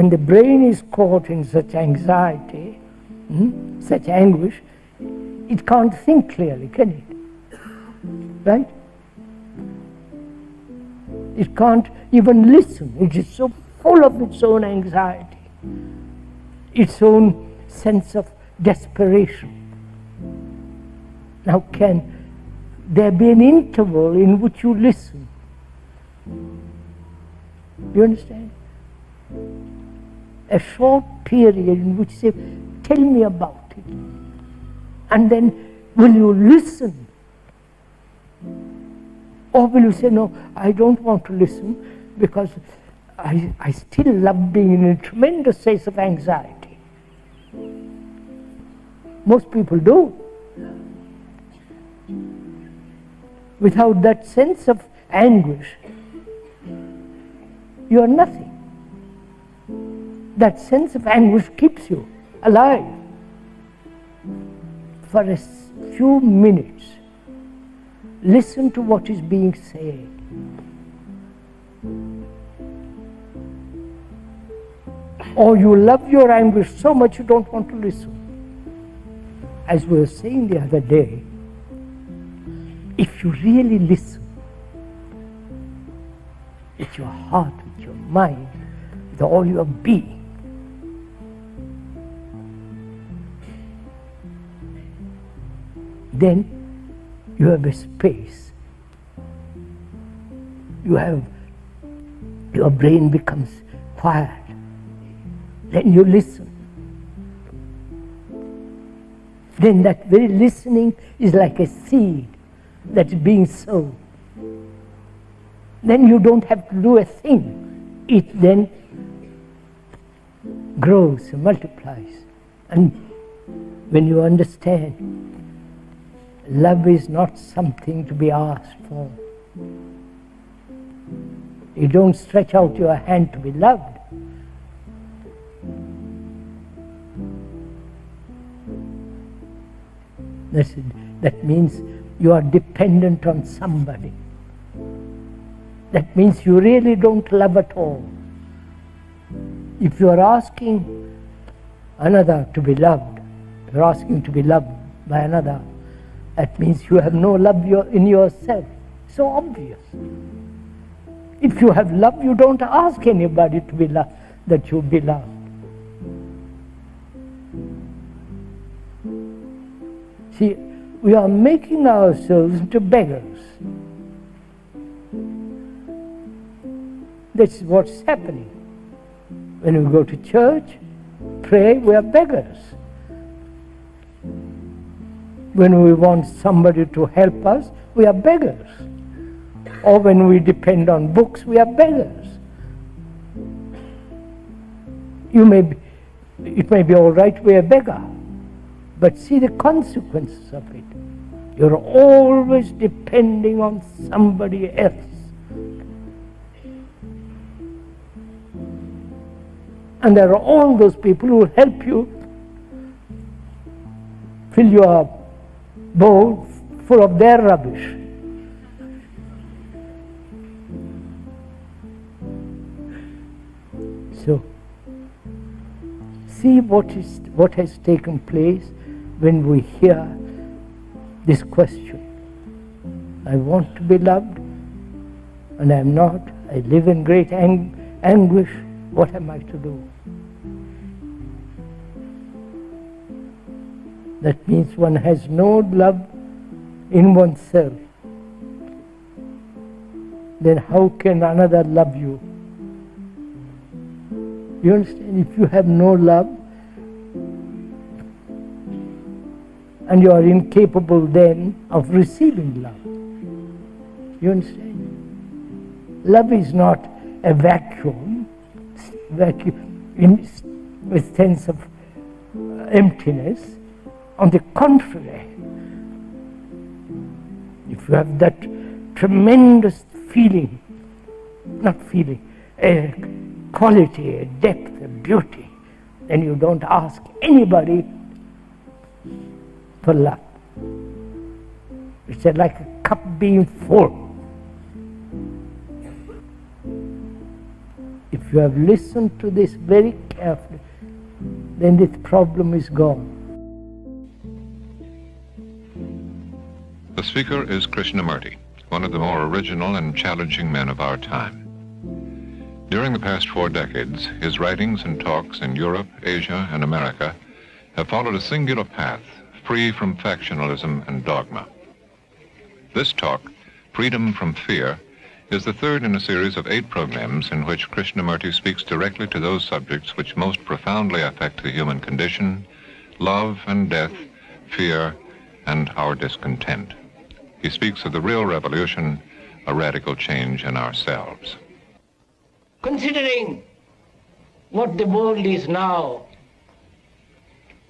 the brain is caught in such anxiety, such anguish, it can't think clearly, can it? Right? It can't even listen. It is so full of its own anxiety, its own sense of desperation. Now, can there be an interval in which you listen? You understand? A short period in which you say, tell me about it. And then will you listen? Or will you say, no, I don't want to listen because I still love being in a tremendous sense of anxiety. Most people do. Without that sense of anguish, you are nothing. That sense of anguish keeps you alive. For a few minutes, listen to what is being said. Or you love your anguish so much you don't want to listen. As we were saying the other day, if you really listen with your heart, with your mind, with all your being, then you have a space. Your brain becomes quiet. Then you listen. Then that very listening is like a seed that's being sown. Then you don't have to do a thing. It then grows and multiplies. And when you understand, love is not something to be asked for. You don't stretch out your hand to be loved. That means you are dependent on somebody. That means you really don't love at all. If you are asking another to be loved, you're asking to be loved by another, that means you have no love in yourself. So obvious. If you have love, you don't ask anybody to be loved, that you be loved. See, we are making ourselves into beggars. That's what's happening. When we go to church, pray, we are beggars. When we want somebody to help us, we are beggars. Or when we depend on books, we are beggars. It may be all right, we are a beggar. But see the consequences of it. You're always depending on somebody else. And there are all those people who will help you fill your bowl full of their rubbish. So, see what has taken place when we hear this question. I want to be loved, and I am not. I live in great anguish. What am I to do? That means one has no love in oneself. then how can another love you? You understand? If you have no love, and you are incapable then of receiving love. You understand? Love is not a vacuum in a sense of emptiness. On the contrary, if you have that tremendous feeling, not feeling, a quality, a depth, a beauty, then you don't ask anybody for love. It's like a cup being full. If you have listened to this very carefully, then this problem is gone. The speaker is Krishnamurti, one of the more original and challenging men of our time. During the past 4 decades, his writings and talks in Europe, Asia, and America have followed a singular path, free from factionalism and dogma. This talk, Freedom from Fear, is the third in a series of 8 programs in which Krishnamurti speaks directly to those subjects which most profoundly affect the human condition: love and death, fear, and our discontent. He speaks of the real revolution, a radical change in ourselves. Considering what the world is now,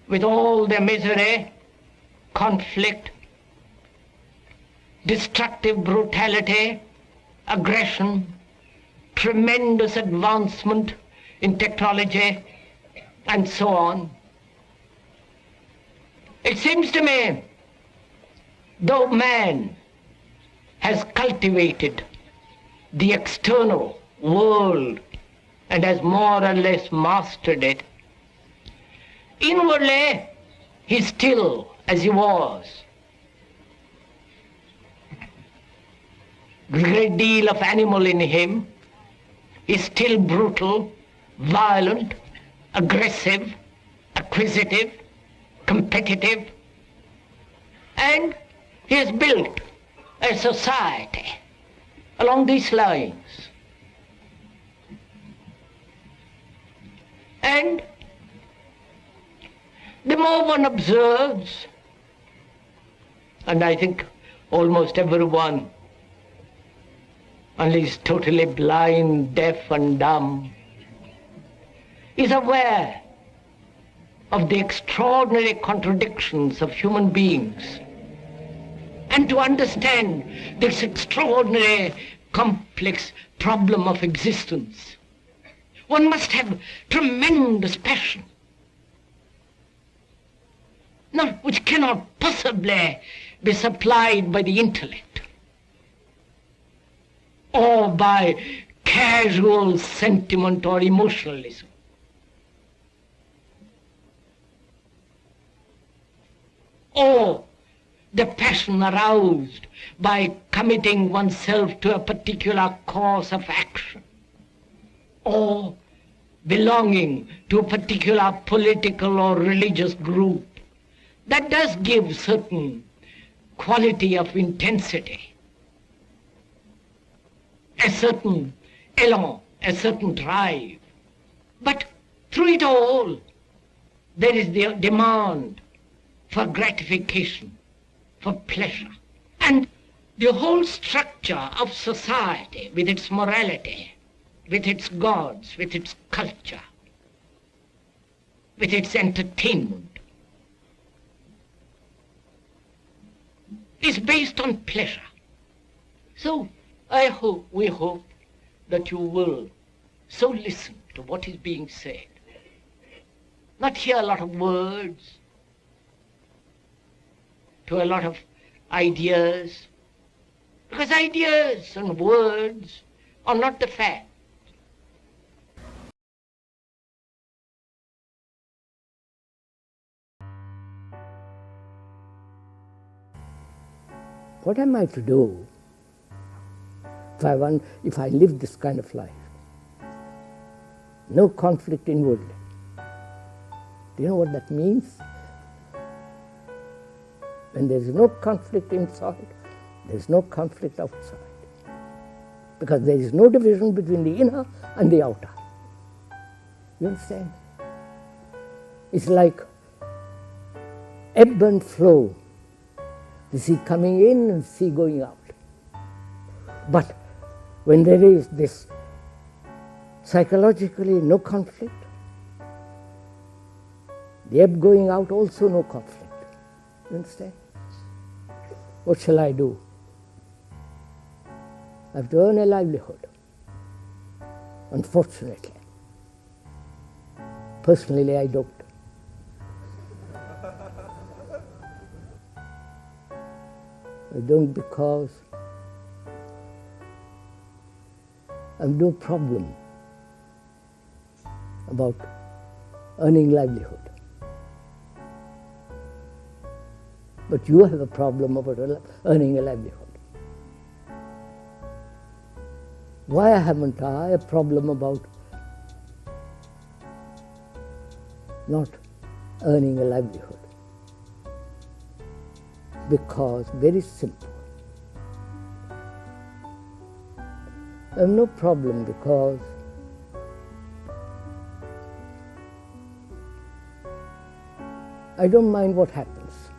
with all the misery, conflict, destructive brutality, aggression, tremendous advancement in technology, and so on, it seems to me, though man has cultivated the external world and has more or less mastered it, inwardly he's still as he was. A great deal of animal in him. He's still brutal, violent, aggressive, acquisitive, competitive, and he has built a society along these lines. And the more one observes, and I think almost everyone, unless he's totally blind, deaf and dumb, is aware of the extraordinary contradictions of human beings. And to understand this extraordinary, complex problem of existence, one must have tremendous passion, which cannot possibly be supplied by the intellect or by casual sentiment or emotionalism. Or the passion aroused by committing oneself to a particular course of action, or belonging to a particular political or religious group. That does give certain quality of intensity, a certain elan, a certain drive. But through it all, there is the demand for gratification, for pleasure. And the whole structure of society, with its morality, with its gods, with its culture, with its entertainment, is based on pleasure. So we hope that you will so listen to what is being said, not hear a lot of words, to a lot of ideas, because ideas and words are not the fact. What am I to do if I live this kind of life? No conflict inwardly. Do you know what that means? When there is no conflict inside, there is no conflict outside. because there is no division between the inner and the outer. You understand? It's like ebb and flow. The sea coming in and sea going out. But when there is this psychologically no conflict, the ebb going out also no conflict. You understand? What shall I do? I have to earn a livelihood. Unfortunately. Personally, I don't. I don't because I have no problem about earning livelihood. But you have a problem about earning a livelihood. Why haven't I a problem about not earning a livelihood? Because, very simple, I have no problem because I don't mind what happens.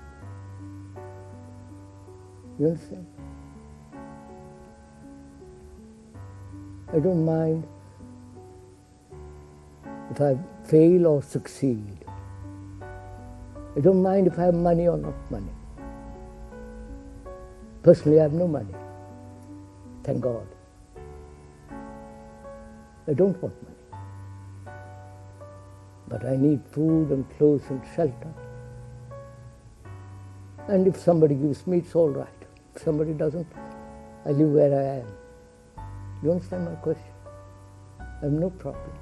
You understand? I don't mind if I fail or succeed. I don't mind if I have money or not money. Personally, I have no money. Thank God. I don't want money. But I need food and clothes and shelter. And if somebody gives me, it's all right. If somebody doesn't, I live where I am. You understand my question? I have no problem.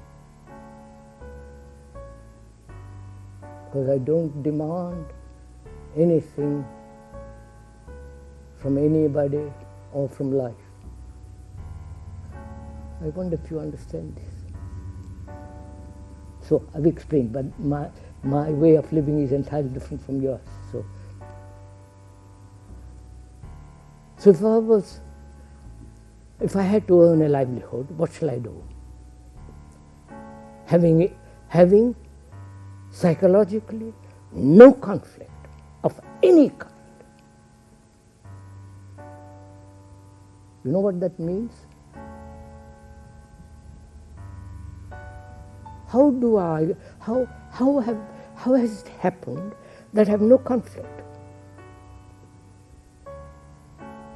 Because I don't demand anything from anybody or from life. I wonder if you understand this. So I've explained, but my way of living is entirely different from yours. So if I had to earn a livelihood, what shall I do? Having psychologically no conflict of any kind. You know what that means? How has it happened that I have no conflict?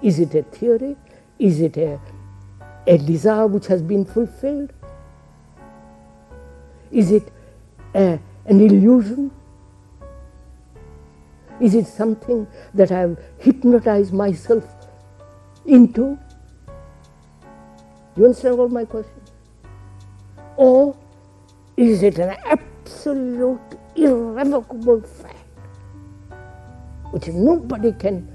Is it a theory? Is it a desire which has been fulfilled? Is it an illusion? Is it something that I have hypnotized myself into? You understand all my questions? Or is it an absolute, irrevocable fact which nobody can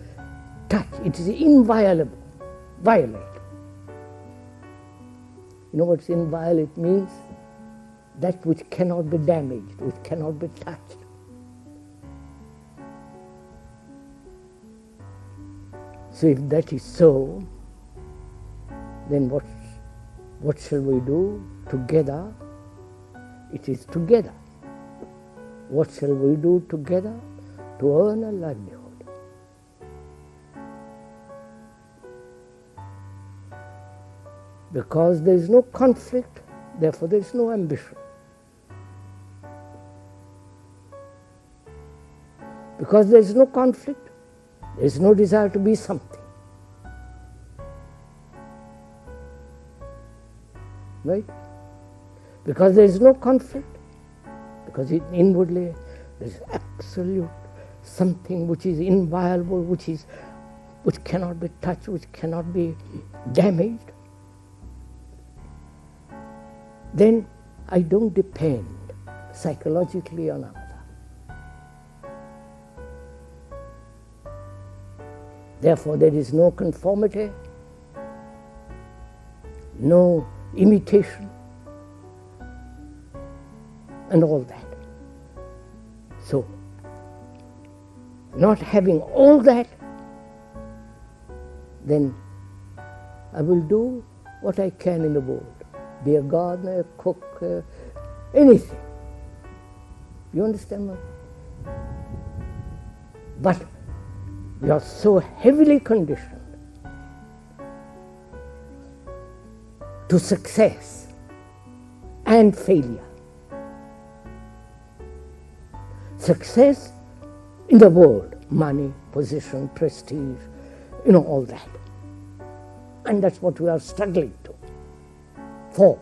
touch? It is inviolable, violate. You know what inviolate means? That which cannot be damaged, which cannot be touched. So if that is so, then what shall we do together? It is together. What shall we do together to earn a livelihood? Because there is no conflict, therefore there is no ambition. Because there is no conflict, there is no desire to be something. Right? Because there is no conflict, because inwardly there is absolute something which is inviolable, which cannot be touched, which cannot be damaged, then I don't depend psychologically on another. Therefore, there is no conformity, no imitation, and all that. So, not having all that, then I will do what I can in the world. Be a gardener, a cook, anything. You understand me? But we are so heavily conditioned to success and failure. Success in the world, money, position, prestige, all that. And that's what we are struggling for.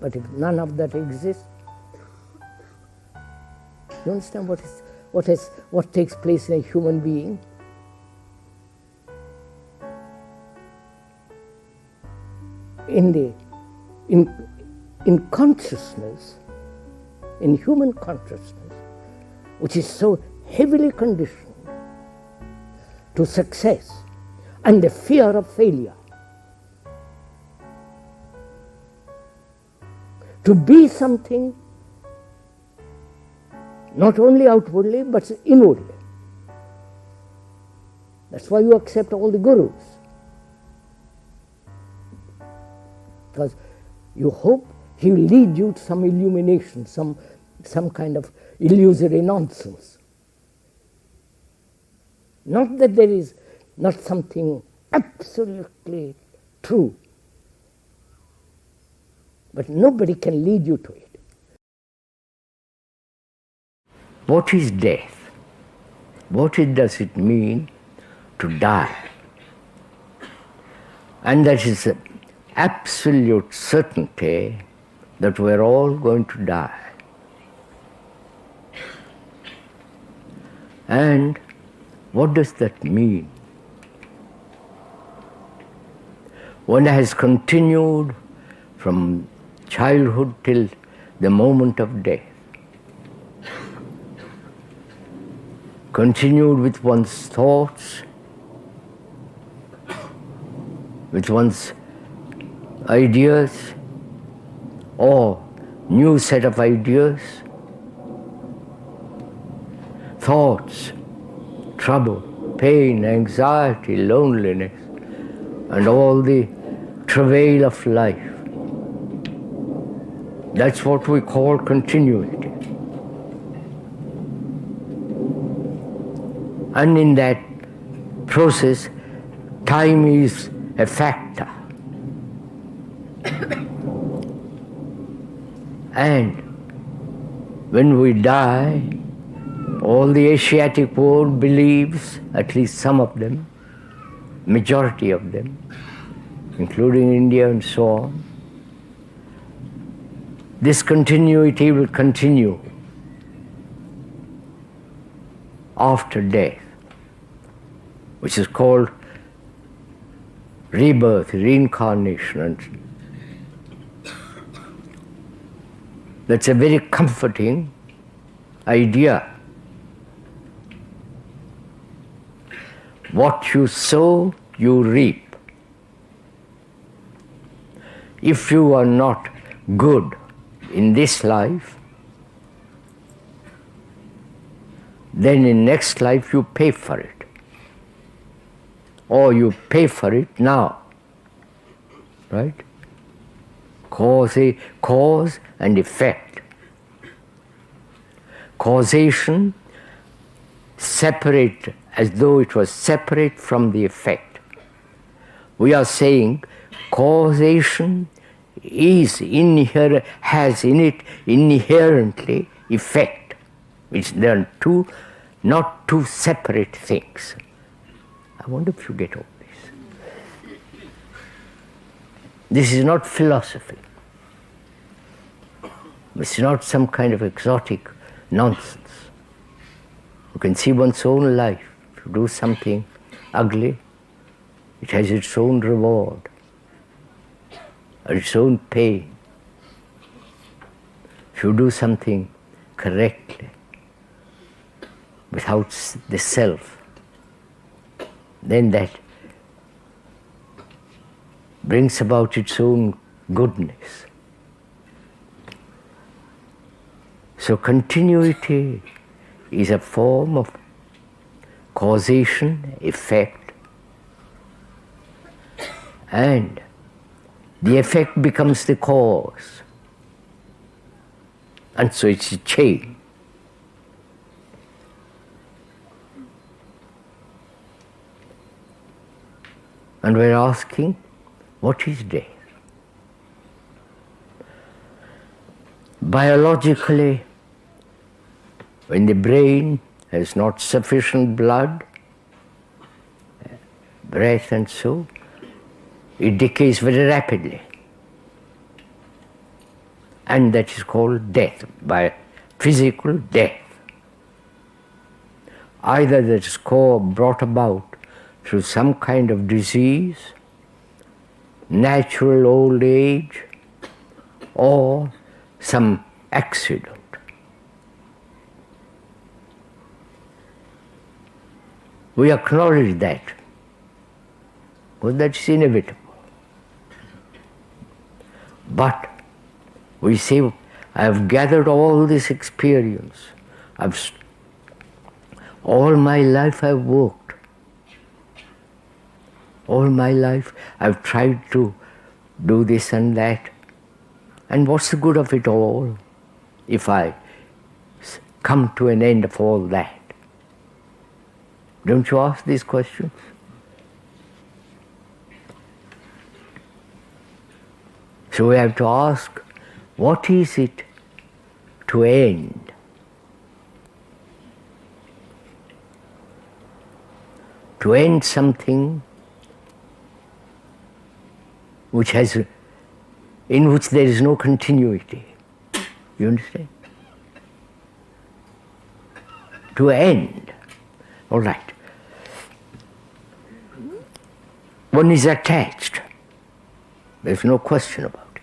But if none of that exists, you understand what takes place in a human being? In consciousness, in human consciousness, which is so heavily conditioned to success and the fear of failure, to be something not only outwardly but inwardly. That's why you accept all the gurus. Because you hope he will lead you to some illumination, some kind of illusory nonsense. Not that there is not something absolutely true, but nobody can lead you to it. What is death? What does it mean to die? And that is an absolute certainty that we're all going to die. And what does that mean? One has continued from childhood till the moment of death. Continued with one's thoughts, with one's ideas, or new set of ideas, thoughts, trouble, pain, anxiety, loneliness, and all the travail of life. That's what we call continuity. And in that process, time is a factor. And when we die, all the Asiatic world believes, at least some of them, majority of them, including India and so on, this continuity will continue after death, which is called rebirth, reincarnation. And that's a very comforting idea. What you sow, you reap. If you are not good in this life, then in next life you pay for it. Or you pay for it now. Right? Cause and effect. Causation, separate, as though it was separate from the effect. We are saying causation has in it inherently effect. There are not two separate things. I wonder if you get all this. This is not philosophy. It's not some kind of exotic nonsense. You can see one's own life. If you do something ugly, it has its own reward, or its own pain. If you do something correctly, without the self, then that brings about its own goodness. So continuity is a form of causation, effect, and the effect becomes the cause. And so it's a chain. And we're asking, what is death? Biologically, when the brain has not sufficient blood, breath and so, it decays very rapidly. And that is called death, by physical death. Either that is brought about through some kind of disease, natural old age, or some accident. We acknowledge that, because that's inevitable. But we say, I have gathered all this experience. All my life I've worked. All my life I've tried to do this and that. And what's the good of it all if I come to an end of all that? Don't you ask these questions? So we have to ask, what is it to end? To end something in which there is no continuity. You understand? To end. All right. One is attached. There's no question about it.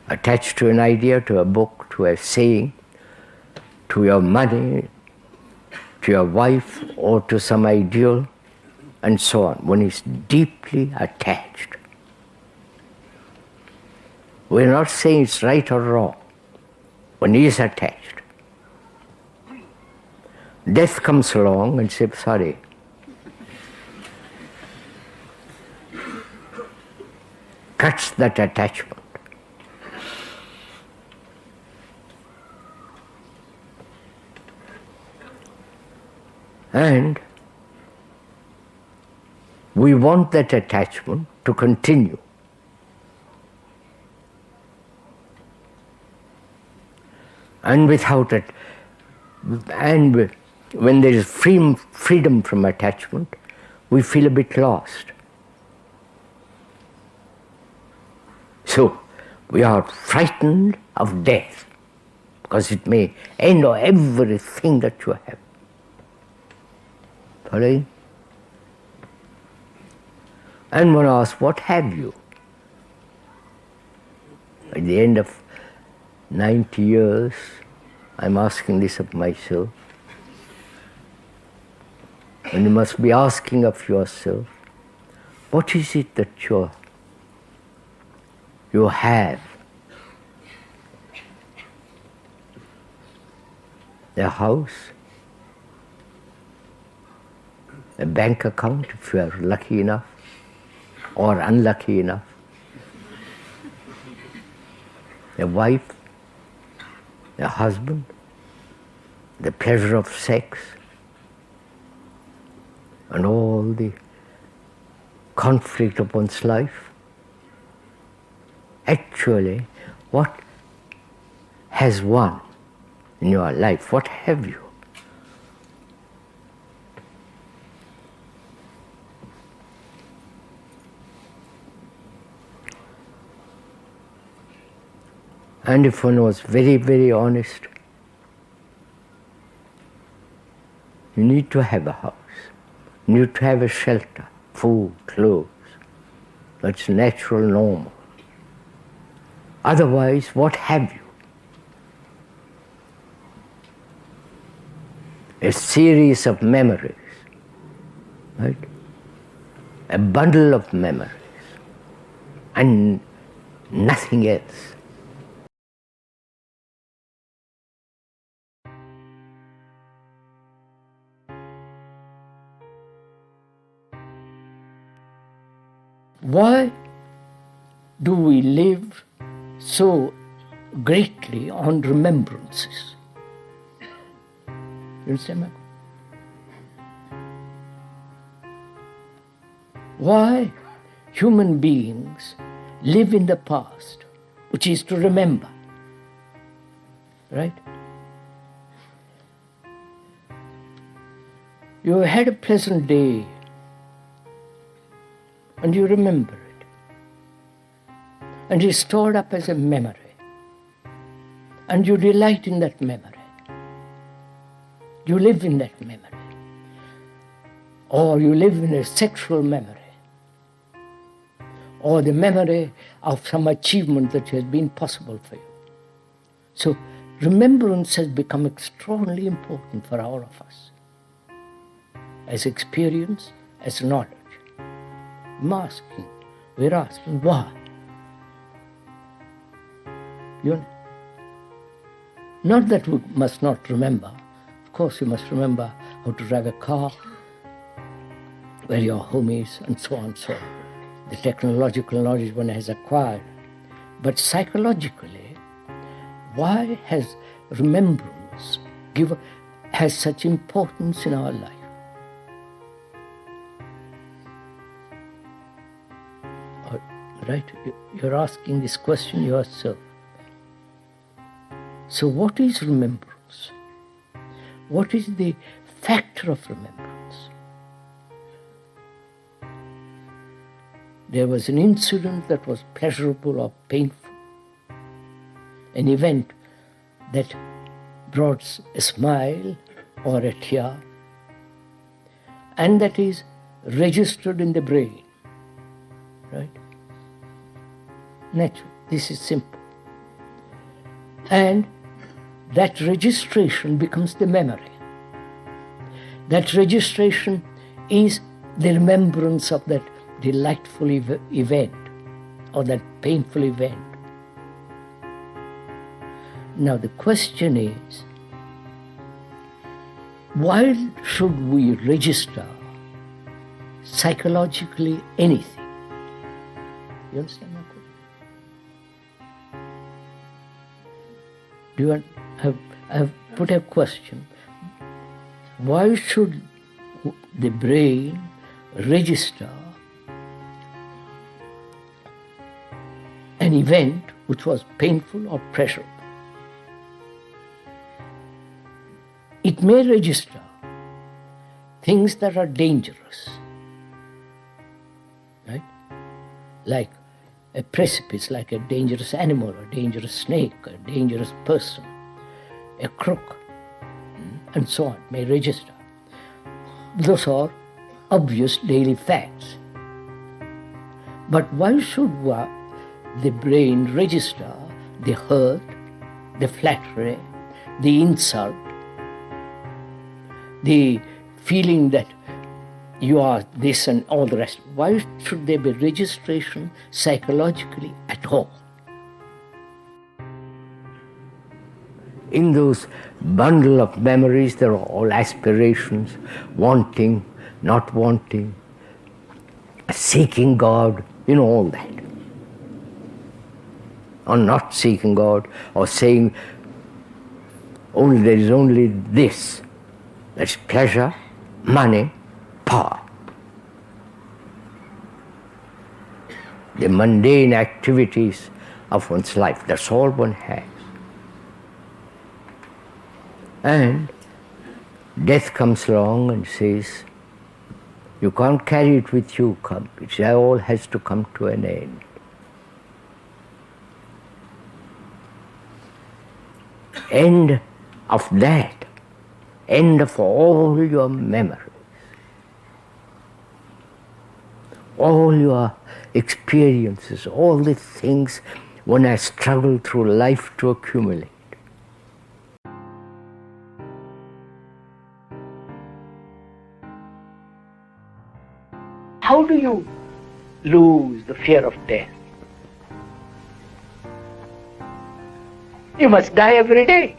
Attached to an idea, to a book, to a saying, to your money, to your wife, or to some ideal, and so on. One is deeply attached. We're not saying it's right or wrong. One is attached. Death comes along and says, sorry. Cuts that attachment. And we want that attachment to continue. And without it, and when there is freedom from attachment, we feel a bit lost. So we are frightened of death because it may end everything that you have. Following? And one asks, what have you? At the end of 90 years, I'm asking this of myself. And you must be asking of yourself, what is it that you have? A house, a bank account if you are lucky enough or unlucky enough, a wife, a husband, the pleasure of sex, and all the conflict of one's life. Actually, what has won in your life? What have you? And if one was very, very honest, you need to have a house. You need to have a shelter, food, clothes. That's natural, normal. Otherwise, what have you? A series of memories, right? A bundle of memories, and nothing else. Why do we live so greatly on remembrances? You understand me? Why human beings live in the past, which is to remember, right? You had a pleasant day and you remember it, and it's stored up as a memory, and you delight in that memory. You live in that memory, or you live in a sexual memory, or the memory of some achievement that has been possible for you. So remembrance has become extraordinarily important for all of us, as experience, as knowledge. We're asking why? Not that we must not remember. Of course, you must remember how to drive a car, where your home is, and so on and so on. The technological knowledge one has acquired. But psychologically, why has remembrance has such importance in our life? Right? You're asking this question yourself. So what is remembrance? What is the factor of remembrance? There was an incident that was pleasurable or painful, an event that brought a smile or a tear, and that is registered in the brain, right? Natural. This is simple. And that registration becomes the memory. That registration is the remembrance of that delightful event or that painful event. Now the question is, why should we register psychologically anything? You understand my question? I have put a question. Why should the brain register an event which was painful or pleasurable? It may register things that are dangerous, right? Like a precipice, like a dangerous animal, a dangerous snake, a dangerous person, a crook, and so on, may register. Those are obvious daily facts. But why should the brain register the hurt, the flattery, the insult, the feeling that you are this and all the rest? Why should there be registration psychologically at all? In those bundle of memories, there are all aspirations, wanting, not wanting, seeking God, all that. Or not seeking God, or saying there is only this. That's pleasure, money, power. The mundane activities of one's life, that's all one has. And death comes along and says, you can't carry it with you, it all has to come to an end. End of that, end of all your memories, all your experiences, all the things one has struggled through life to accumulate. How do you lose the fear of death? You must die every day.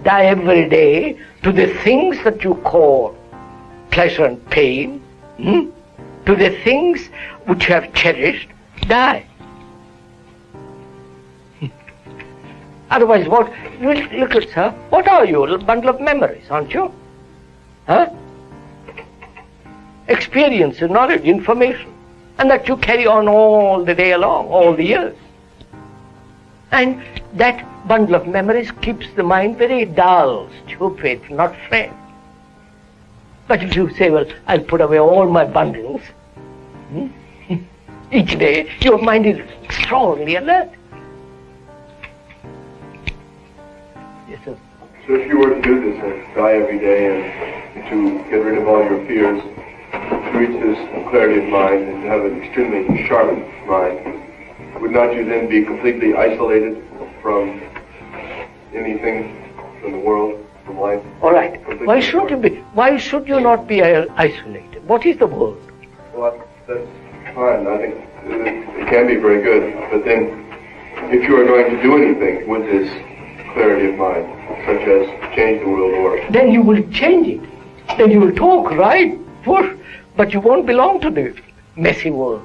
Die every day to the things that you call pleasure and pain, to the things which you have cherished, die. Otherwise, what? Look at sir. What are you? A bundle of memories, aren't you? Huh? Experience, knowledge, information, and that you carry on all the day along, all the years. And that bundle of memories keeps the mind very dull, stupid, not fresh. But if you say, well, I'll put away all my bundles, each day, your mind is extraordinarily alert. Yes, sir. So if you were to do this and die every day and to get rid of all your fears, to reach this clarity of mind and to have an extremely sharp mind, would not you then be completely isolated from anything, from the world, from life? All right. Why should you be? Why should you not be isolated? What is the world? Well, that's fine. I think it can be very good. But then, if you are going to do anything with this clarity of mind, such as change the world order, then you will change it. Then you will talk, right? But you won't belong to the messy world.